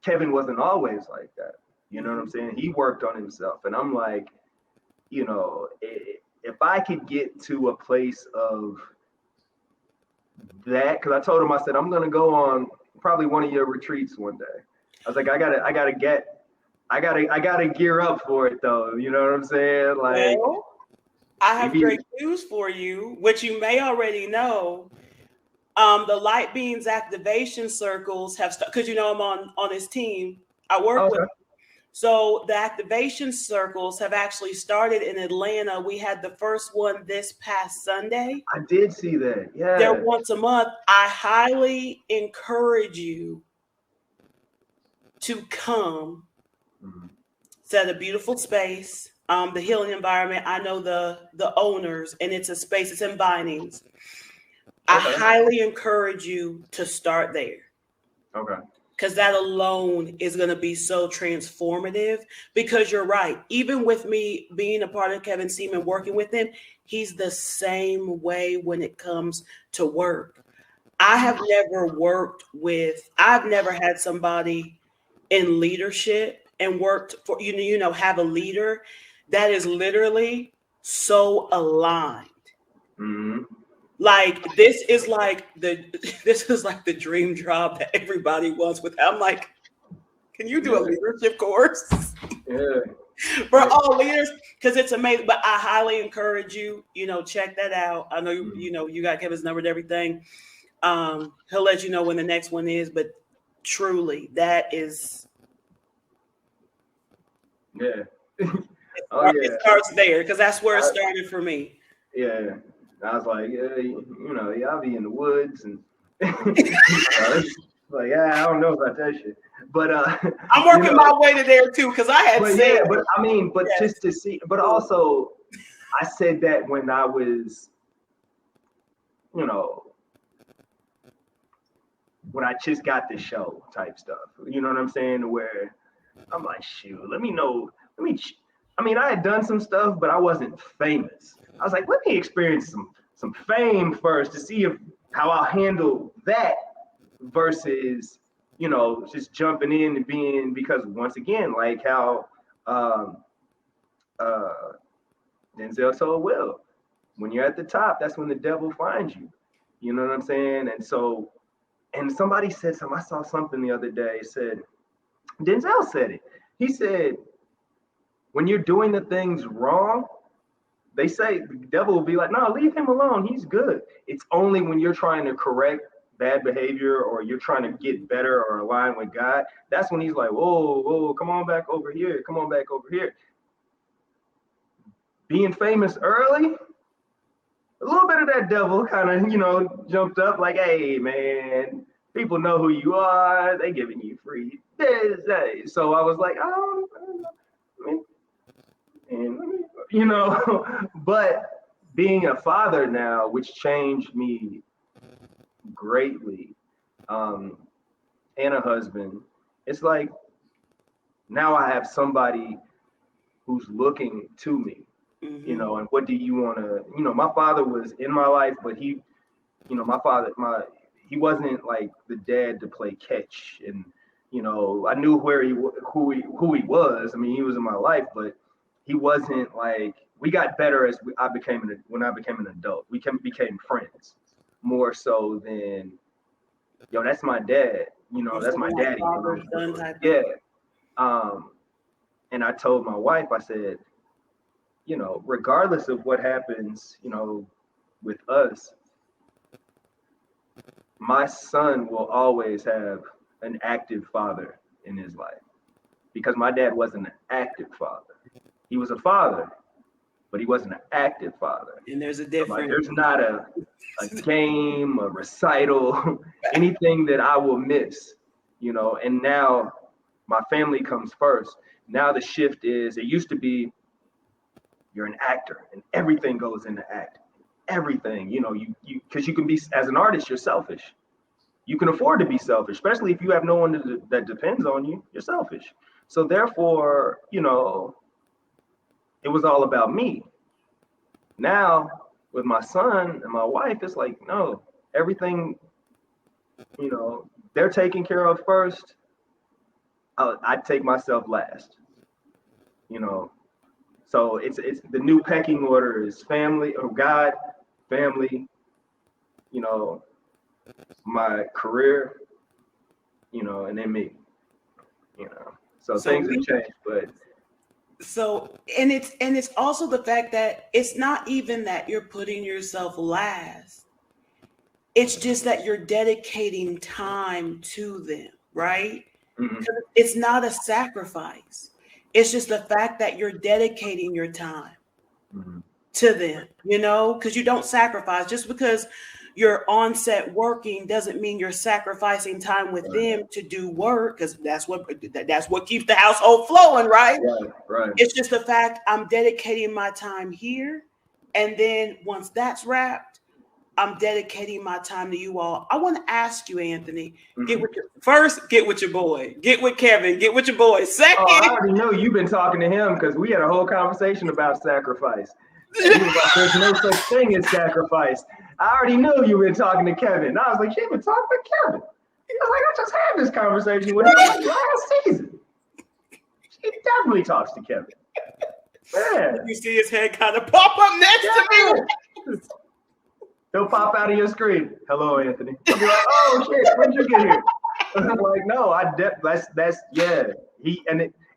Kevin wasn't always like that. You know what I'm saying? He worked on himself. And I'm like, you know, if I could get to a place of that, because I told him, I said, I'm going to go on probably one of your retreats one day. I was like, I gotta gear up for it though. You know what I'm saying? Like, well, I have great news for you, which you may already know. The Light Beings activation circles have started, because you know I'm on his team. I work with. So the activation circles have actually started in Atlanta. We had the first one this past Sunday. I did see that. Yeah. They're once a month. I highly encourage you to come. Mm-hmm. It's at a beautiful space. The healing environment. I know the owners, and it's a space. It's in Vinings. I highly encourage you to start there. Okay. Because that alone is going to be so transformative. Because you're right. Even with me being a part of Kevin Seaman, working with him, he's the same way when it comes to work. I've never had somebody in leadership and worked for, have a leader that is literally so aligned. Mm-hmm. Like this is like the dream job that everybody wants with. I'm like, can you do a leadership course? Yeah. For all leaders, because it's amazing. But I highly encourage you, check that out. I know you got Kevin's number and everything. He'll let you know when the next one is, but truly that is it starts there because that's where it started for me. Yeah. I was like, I'll be in the woods and like, I don't know about that shit. But I'm working my way to there too, because I had said just to see, but also I said that when I was, when I just got the show type stuff. You know what I'm saying? Where I'm like, shoot, I had done some stuff, but I wasn't famous. I was like, let me experience some fame first to see how I'll handle that versus, just jumping in and being, because once again, like how Denzel told Will, when you're at the top, that's when the devil finds you. You know what I'm saying? And so, and somebody said something, I saw something the other day, Denzel said it. He said, when you're doing the things wrong, they say the devil will be like, no, leave him alone. He's good. It's only when you're trying to correct bad behavior or you're trying to get better or align with God, that's when he's like, whoa, come on back over here. Come on back over here. Being famous early, a little bit of that devil kind of, jumped up like, hey, man, people know who you are. They giving you free days. So I was like, but being a father now, which changed me greatly, and a husband, it's like now I have somebody who's looking to me, mm-hmm. And what do you want to, my father was in my life, but he wasn't like the dad to play catch. And, I knew who he was. I mean, he was in my life, but he wasn't like, we got better as when I became an adult. We became friends more so than, that's my dad. That's my daddy. Yeah. And I told my wife, I said, regardless of what happens, with us, my son will always have an active father in his life because my dad wasn't an active father. He was a father, but he wasn't an active father. And there's a difference. Like, there's not a game, a recital, anything that I will miss, and now my family comes first. Now the shift is, it used to be, you're an actor, and everything goes into acting. Everything, you because you can be, as an artist, you're selfish. You can afford to be selfish, especially if you have no one that depends on you. You're selfish. So therefore, it was all about me. Now with my son and my wife, it's like, no, everything, they're taken care of first. I take myself last. So it's the new pecking order is family or God, family, my career, and then me, So things have changed, but and it's also the fact that it's not even that you're putting yourself last. It's just that you're dedicating time to them, right? mm-hmm. It's not a sacrifice. It's just the fact that you're dedicating your time Mm-hmm. to them, because you don't sacrifice. Just because you're on set working doesn't mean you're sacrificing time with them to do work, because that's what keeps the household flowing, right? Right. It's just the fact I'm dedicating my time here, and then once that's wrapped, I'm dedicating my time to you all. I want to ask you, Anthony, Mm-hmm. get with your boy, get with Kevin, get with your boy. Second, I already know you've been talking to him because we had a whole conversation about sacrifice. And he was like, there's no such thing as sacrifice. I already knew you been talking to Kevin. I was like, you been talking to Kevin? He was like, I just had this conversation with him like last season. She definitely talks to Kevin. Yeah. You see his head kind of pop up next to me. He'll pop out of your screen. Hello, Anthony. I'll be like, oh shit, when did you get here? I'm like, no, that's yeah.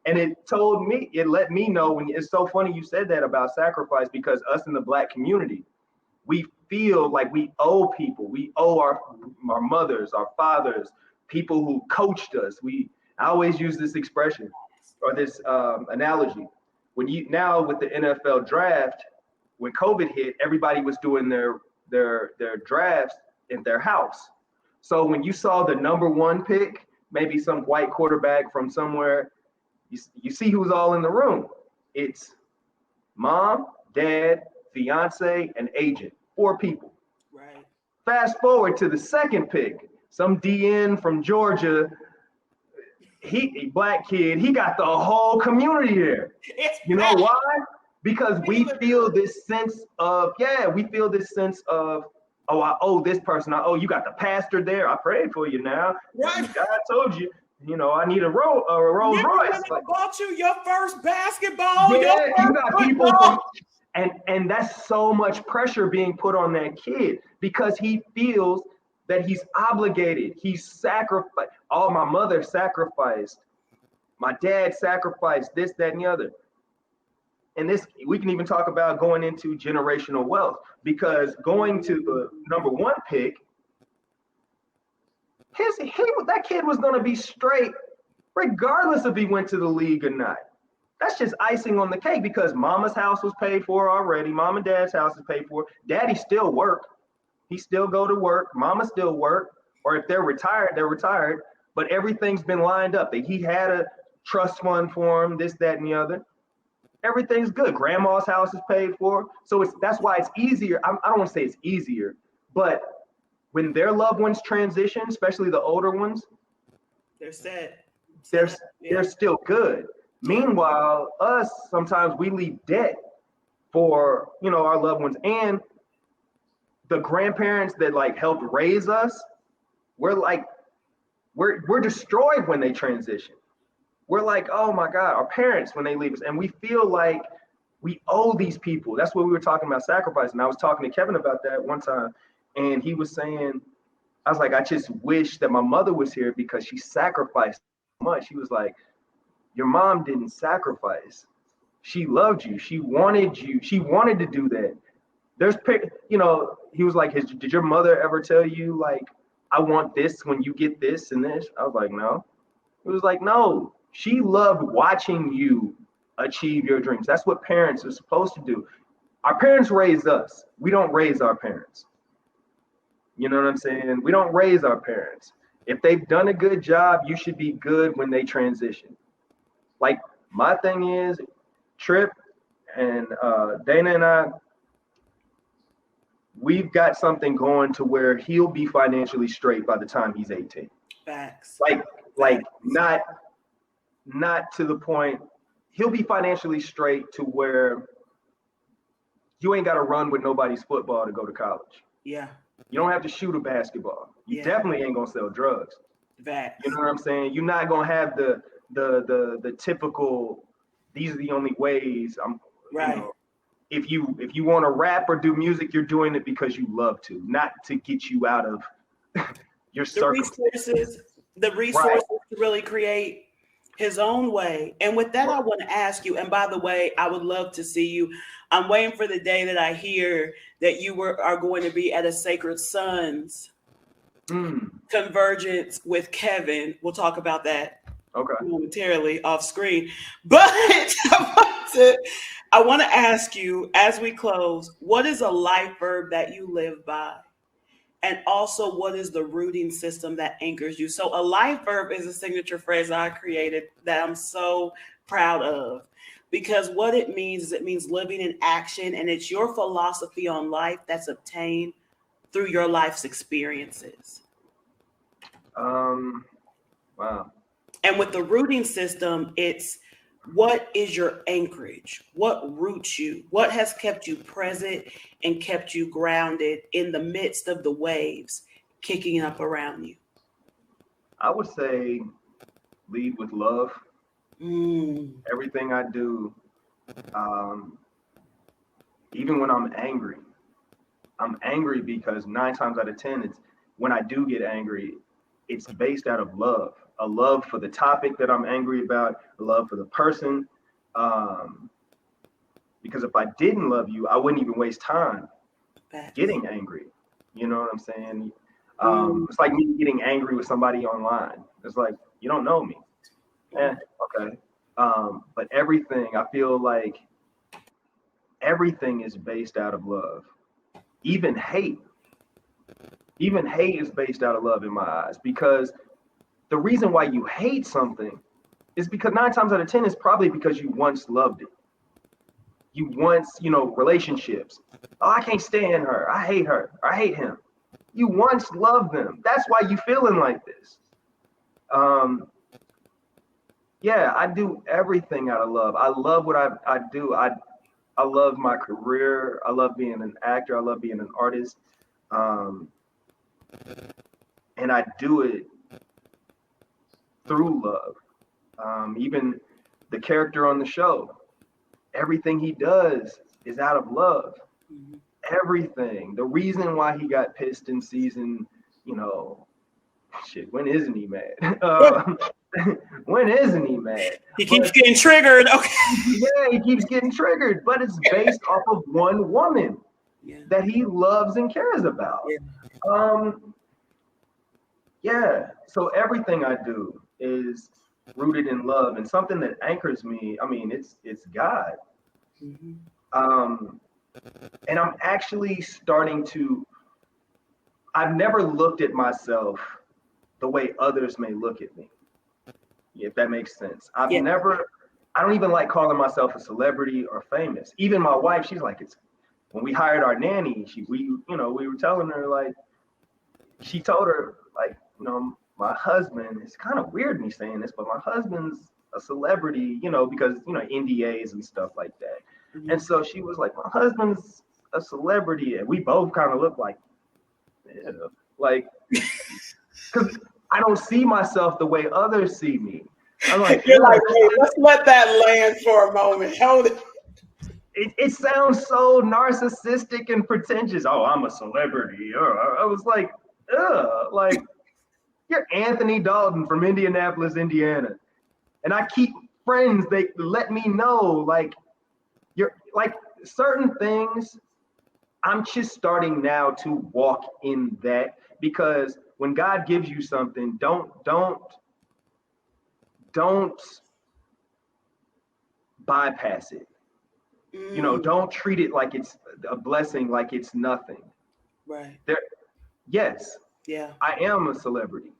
It let me know when it's so funny you said that about sacrifice, because us in the Black community, we feel like we owe people. We owe our mothers, our fathers, people who coached us. I always use this expression or this analogy. Now with the NFL draft, when COVID hit, everybody was doing their drafts in their house. So when you saw the number one pick, maybe some white quarterback from somewhere, you see who's all in the room. It's mom, dad, fiance, and agent. 4 people. Right. Fast forward to the second pick, some DN from Georgia. A black kid. He got the whole community there. You know why? Because we feel this sense of, oh, I owe this person. You got the pastor there. I prayed for you now. Right. God told you, I need a Rolls Royce. I bought you your first basketball. Yeah, you got people and that's so much pressure being put on that kid because he feels that he's obligated. He's sacrificed. Oh, my mother sacrificed. My dad sacrificed this, that, and the other. And this, we can even talk about going into generational wealth, because going to the number one pick, that kid was going to be straight, regardless if he went to the league or not. That's just icing on the cake, because mama's house was paid for already. Mom and dad's house is paid for. Daddy still work. He still go to work. Mama still work. Or if they're retired, they're retired. But everything's been lined up. He had a trust fund for him, this, that, and the other. Everything's good. Grandma's house is paid for. So that's why it's easier. I don't want to say it's easier, but when their loved ones transition, especially the older ones, they're set. They're still good. Meanwhile, us, sometimes we leave debt for, our loved ones, and the grandparents that helped raise us. We're destroyed when they transition. We're like, oh my God, our parents when they leave us, and we feel like we owe these people. That's what we were talking about, sacrifice. And I was talking to Kevin about that one time, and he was saying, I was like, I just wish that my mother was here because she sacrificed so much. He was like, your mom didn't sacrifice. She loved you. She wanted you. She wanted to do that. He was like, did your mother ever tell you, I want this when you get this and this? I was like, no. It was like, no. She loved watching you achieve your dreams. That's what parents are supposed to do. Our parents raised us. We don't raise our parents. You know what I'm saying? We don't raise our parents. If they've done a good job, you should be good when they transition. My thing is, Trip And Dana and I, we've got something going to where he'll be financially straight by the time he's 18. Facts. Like not to the point, he'll be financially straight to where you ain't got to run with nobody's football to go to college. Yeah. You don't have to shoot a basketball. You Yeah. definitely ain't gonna sell drugs. Facts. You know what I'm saying? You're not gonna have the typical, these are the only ways. Right. You know, if you want to rap or do music, you're doing it because you love to, not to get you out of your circumstances. The resources to really create his own way. And with that, I want to ask you, and by the way, I would love to see you. I'm waiting for the day that I hear that you are going to be at a Sacred Sons convergence with Kevin. We'll talk about that momentarily off screen. But I want to ask you, as we close, what is a life verb that you live by? And also, what is the rooting system that anchors you? So a life verb is a signature phrase I created that I'm so proud of, because what it means is it means living in action, and it's your philosophy on life that's obtained through your life's experiences. Wow. And with the rooting system, it's what is your anchorage? What roots you? What has kept you present and kept you grounded in the midst of the waves kicking up around you? I would say lead with love. Everything I do, even when I'm angry because 9 times out of 10, it's when I do get angry, it's based out of love. A love for the topic that I'm angry about, a love for the person. Because if I didn't love you, I wouldn't even waste time getting angry. You know what I'm saying? It's like me getting angry with somebody online. It's like, you don't know me. Okay. But everything, I feel like everything is based out of love. Even hate is based out of love in my eyes, because the reason why you hate something is because 9 times out of 10 is probably because you once loved it. You once, relationships. Oh, I can't stand her. I hate her. I hate him. You once loved them. That's why you feeling like this. Yeah, I do everything out of love. I love what I do. I love my career. I love being an actor. I love being an artist. And I do it through love. Even the character on the show, everything he does is out of love. Everything. The reason why he got pissed in season, when isn't he mad? When isn't he mad? He keeps getting triggered. Okay. Yeah, he keeps getting triggered, but it's based off of one woman that he loves and cares about. So everything I do is rooted in love, and something that anchors me. I mean, it's God. And I'm actually starting to. I've never looked at myself the way others may look at me, if that makes sense. I don't even like calling myself a celebrity or famous. Even my wife, she's like, when we hired our nanny, we were telling her, like, she told her, like, my husband, it's kind of weird me saying this, but my husband's a celebrity, because, NDAs and stuff like that. And so she was like, my husband's a celebrity. And we both kind of look like, because I don't see myself the way others see me. I'm like, you're like, hey, let's let that land for a moment. Hold it. It sounds so narcissistic and pretentious. Oh, I'm a celebrity. I was like, like, you're Anthony Dalton from Indianapolis, Indiana. And I keep friends, they let me know, like, you're like certain things. I'm just starting now to walk in that, because when God gives you something, don't bypass it. Don't treat it like it's a blessing, like it's nothing. Right. Yes. Yeah. I am a celebrity.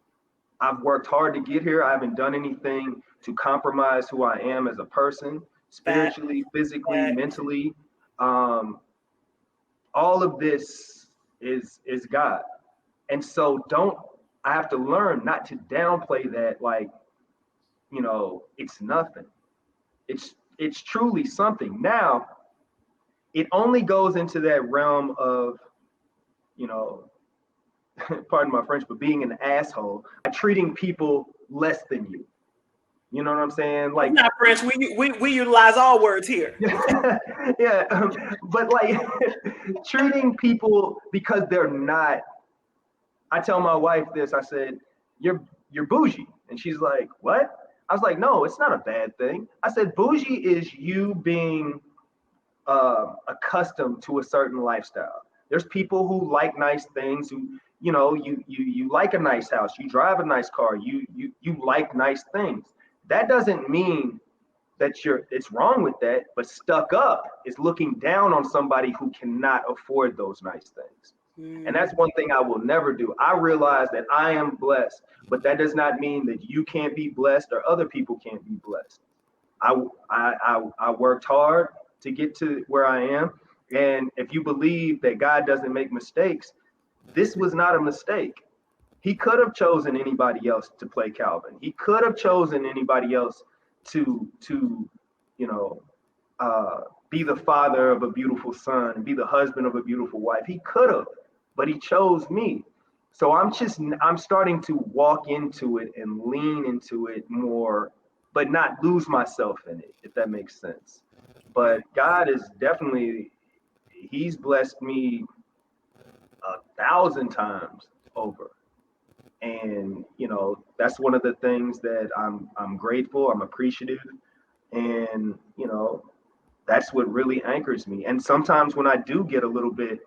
I've worked hard to get here. I haven't done anything to compromise who I am as a person. spiritually, physically, mentally. All of this is God. And so I have to learn not to downplay that, like, it's nothing. It's truly something. Now, it only goes into that realm of, pardon my French, but being an asshole, treating people less than you. You know what I'm saying? Like, it's not French. We utilize all words here. Yeah, but like treating people because they're not. I tell my wife this. I said, "You're bougie," and she's like, "What?" I was like, "No, it's not a bad thing." I said, "Bougie is you being accustomed to a certain lifestyle. There's people who like nice things, who you like a nice house, you drive a nice car, you like nice things. That doesn't mean that it's wrong with that, but stuck up is looking down on somebody who cannot afford those nice things. And that's one thing I will never do. I realize that I am blessed, but that does not mean that you can't be blessed or other people can't be blessed. I worked hard to get to where I am. And if you believe that God doesn't make mistakes, this was not a mistake. He could have chosen anybody else to play Calvin. He could have chosen anybody else to be the father of a beautiful son, be the husband of a beautiful wife. He could have, but he chose me. So I'm starting to walk into it and lean into it more, but not lose myself in it, if that makes sense. But God is definitely, he's blessed me 1,000 times over. And, that's one of the things that I'm grateful, I'm appreciative. And, that's what really anchors me. And sometimes when I do get a little bit,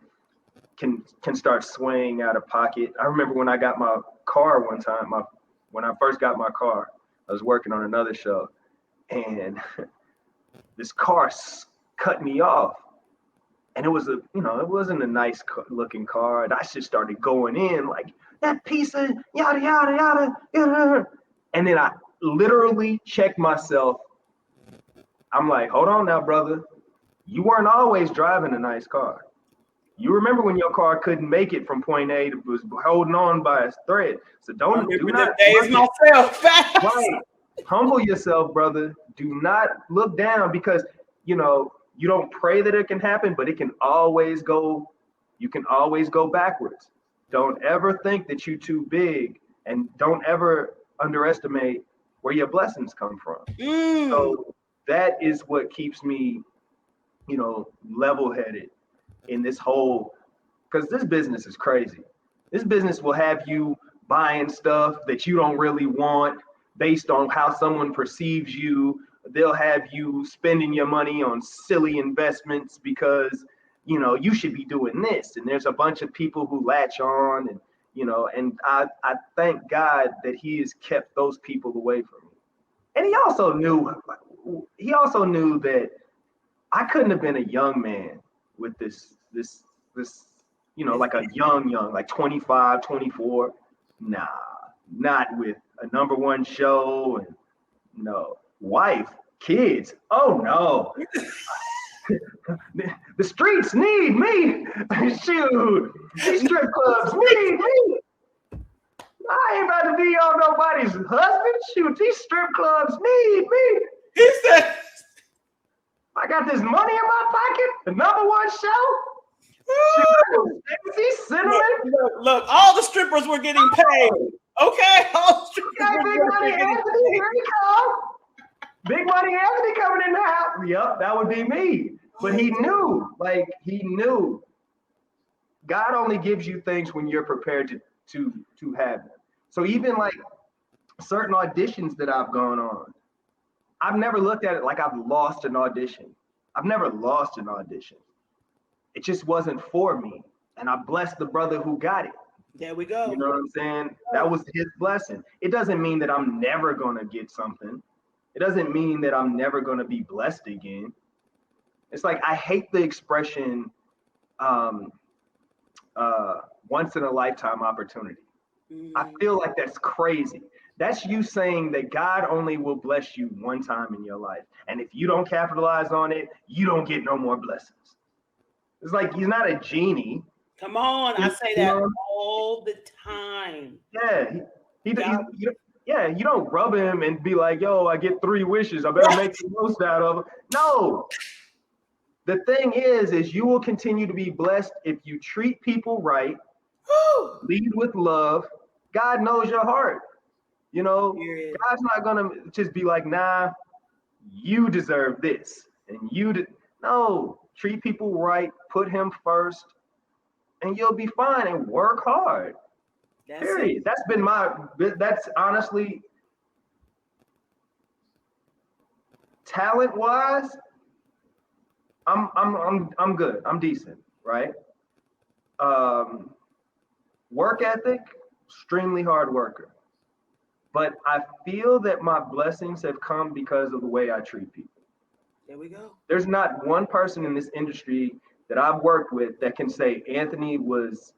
can start swaying out of pocket. I remember when I got my car one time, when I first got my car, I was working on another show, and this car cut me off. And it was it wasn't a nice looking car. And I just started going in like, that piece of yada, yada, yada, yada. And then I literally checked myself. I'm like, hold on now, brother. You weren't always driving a nice car. You remember when your car couldn't make it from point A to was holding on by a thread. So do not days myself. Right. Humble yourself, brother. Do not look down, because you don't pray that it can happen, but it can always go. You can always go backwards. Don't ever think that you're too big, and don't ever underestimate where your blessings come from. So that is what keeps me, level-headed in this whole, because this business is crazy. This business will have you buying stuff that you don't really want based on how someone perceives you. They'll have you spending your money on silly investments because, you should be doing this. And there's a bunch of people who latch on, and, and I thank God that he has kept those people away from me. And he also knew that I couldn't have been a young man with this, like a young, like 25, 24. Nah, not with a #1 show and wife, kids. Oh no. The streets need me. Shoot, these strip clubs need me. I ain't about to be on nobody's husband. Shoot, these strip clubs need me. He said, I got this money in my pocket, the #1 show. Look, all the strippers were getting paid. Okay, all the strippers Big money Anthony, here he comes. Big money Anthony coming in the house. Yep, that would be me. But he knew. God only gives you things when you're prepared to have them. So even like certain auditions that I've gone on, I've never looked at it like I've lost an audition. I've never lost an audition. It just wasn't for me. And I blessed the brother who got it. There we go. You know what I'm saying? That was his blessing. It doesn't mean that I'm never going to get something. It doesn't mean that I'm never going to be blessed again. It's like, I hate the expression once in a lifetime opportunity. I feel like that's crazy. That's you saying that God only will bless you one time in your life. And if you don't capitalize on it, you don't get no more blessings. It's like he's not a genie. Come on, I say You that know? all the time. Yeah. God, Yeah, you don't rub him and be like, yo, I get 3 wishes. I better make the most out of them. No. The thing is you will continue to be blessed if you treat people right, lead with love. God knows your heart. You know, period. God's not gonna just be like, nah, you deserve this, and no. Treat people right, put Him first, and you'll be fine. And work hard. That's Period. it. That's honestly, talent wise, I'm good. I'm decent, right? Work ethic, extremely hard worker. But I feel that my blessings have come because of the way I treat people. There we go. There's not one person in this industry that I've worked with that can say Anthony was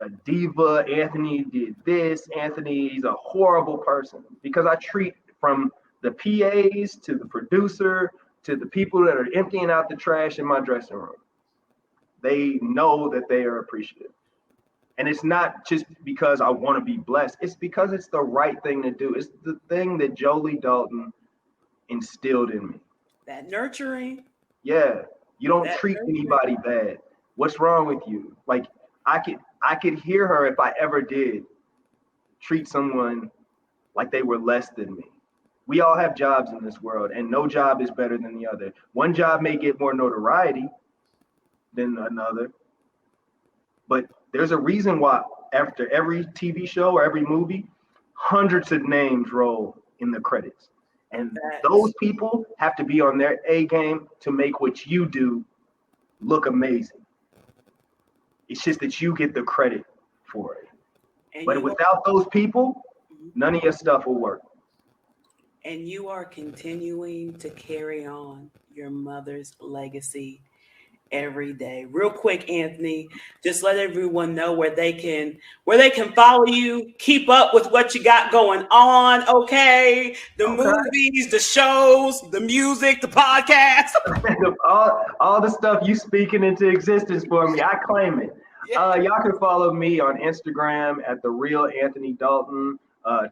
a diva, Anthony did this, Anthony, he's a horrible person. Because I treat, from the PAs to the producer to the people that are emptying out the trash in my dressing room. They know that they are appreciative. And it's not just because I want to be blessed. It's because it's the right thing to do. It's the thing that Jolie Dalton instilled in me. That nurturing. Yeah, you don't That treat nurturing. anybody bad. What's wrong with you? Like, I could hear her if I ever did treat someone like they were less than me. We all have jobs in this world, and no job is better than the other. One job may get more notoriety than another, but there's a reason why after every TV show or every movie, hundreds of names roll in the credits. And those people have to be on their A game to make what you do look amazing. It's just that you get the credit for it. And But without those people, none of your stuff will work. And you are continuing to carry on your mother's legacy every day. Real quick, Anthony, just let everyone know where they can follow you, keep up with what you got going on, okay? The movies, the shows, the music, the podcast. all the stuff you speaking into existence for me, I claim it. Yeah. Y'all can follow me on Instagram at The Real Anthony Dalton,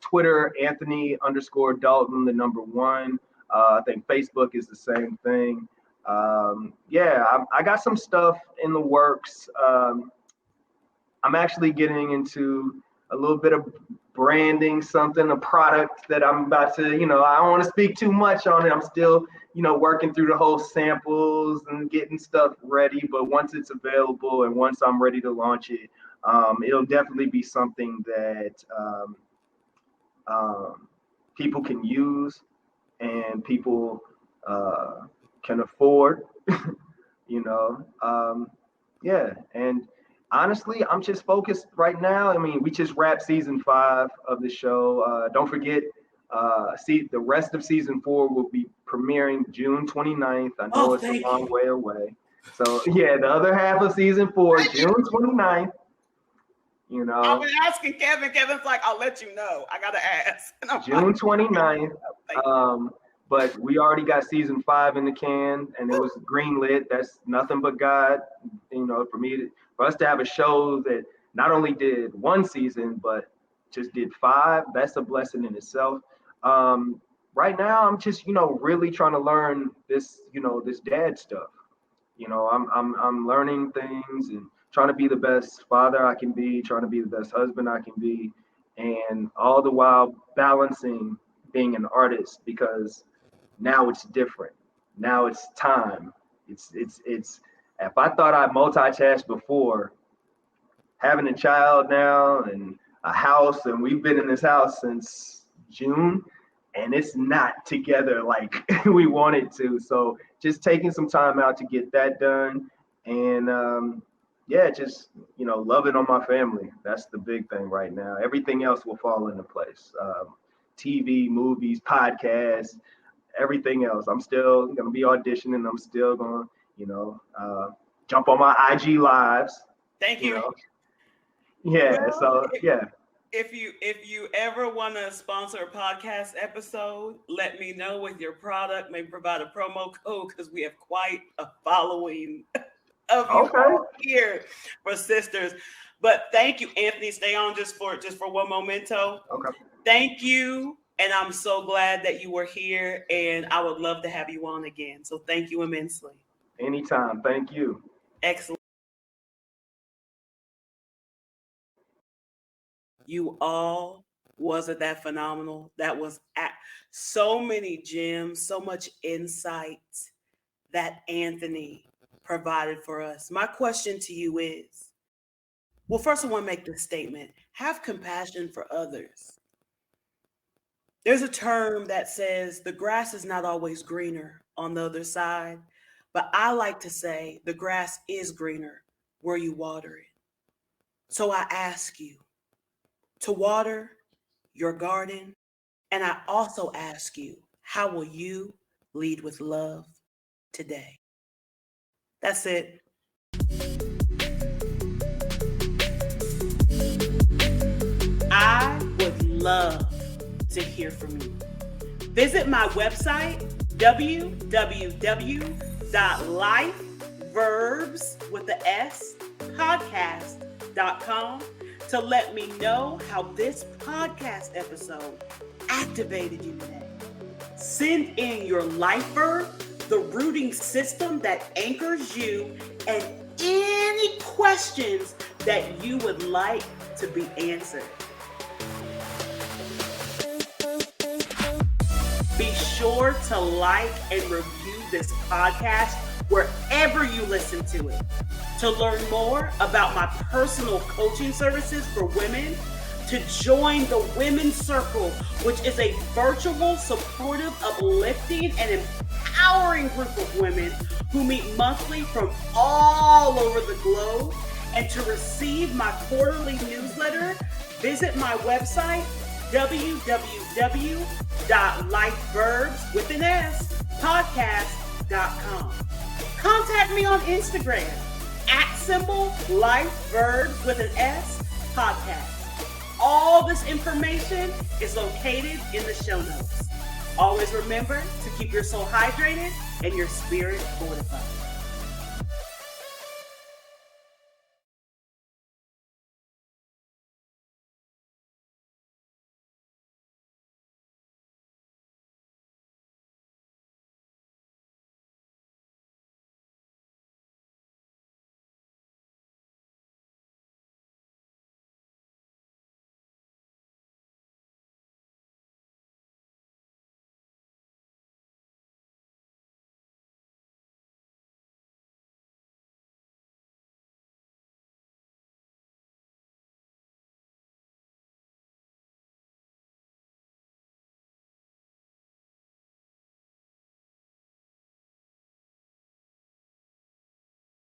Twitter, Anthony_Dalton, the number 1. I think Facebook is the same thing. I got some stuff in the works. I'm actually getting into a little bit of branding, a product that I'm about to, I don't want to speak too much on it. I'm still, working through the whole samples and getting stuff ready. But once it's available and once I'm ready to launch it, it'll definitely be something that people can use and people can afford, and honestly, I'm just focused right now. I mean, we just wrapped season 5 of the show. Don't forget, the rest of season 4 will be premiering June 29th. I know it's a long way away. So yeah, the other half of season 4, June 29th. I've been asking Kevin. Kevin's like, I'll let you know. I gotta ask. June 29th. But we already got season 5 in the can, and it was greenlit. That's nothing but God, for us to have a show that not only did 1 season, but just did 5. That's a blessing in itself. Right now, I'm just, really trying to learn this, this dad stuff. I'm learning things and trying to be the best father I can be, trying to be the best husband I can be, and all the while balancing being an artist, because now it's different. Now it's time. It's if I thought I multitasked before, having a child now and a house, and we've been in this house since June, and it's not together like we wanted to. So just taking some time out to get that done, and just loving on my family. That's the big thing right now. Everything else will fall into place. TV, movies, podcasts, everything else. I'm still going to be auditioning. I'm still going to, jump on my IG lives. Thank you. Yeah. So, yeah. if you ever want to sponsor a podcast episode, let me know with your product. Maybe provide a promo code because we have quite a following of you Okay. all here for Sisters. But thank you, Anthony. Stay on just for one momento. Okay. Thank you. And I'm so glad that you were here. And I would love to have you on again. So thank you immensely. Anytime. Thank you. Excellent. You all, wasn't that phenomenal? That was so many gems, so much insight that Anthony provided for us. My question to you is, well, first I want to make this statement. Have compassion for others. There's a term that says the grass is not always greener on the other side, but I like to say the grass is greener where you water it. So I ask you to water your garden, and I also ask you, how will you lead with love today? That's it. I would love to hear from you. Visit my website, www.lifeverbs.podcast.com to let me know how this podcast episode activated you today. Send in your life verb, the rooting system that anchors you, and any questions that you would like to be answered. Be sure to like and review this podcast wherever you listen to it. To learn more about my personal coaching services for women, to join the Women's Circle, which is a virtual, supportive, uplifting, and empowering group of women who meet monthly from all over the globe. And to receive my quarterly newsletter, visit my website, www.lifeverbs.podcast.com. Contact me on Instagram @lifeverbs podcast. All this information is located in the show notes. Always remember to keep your soul hydrated and your spirit fortified.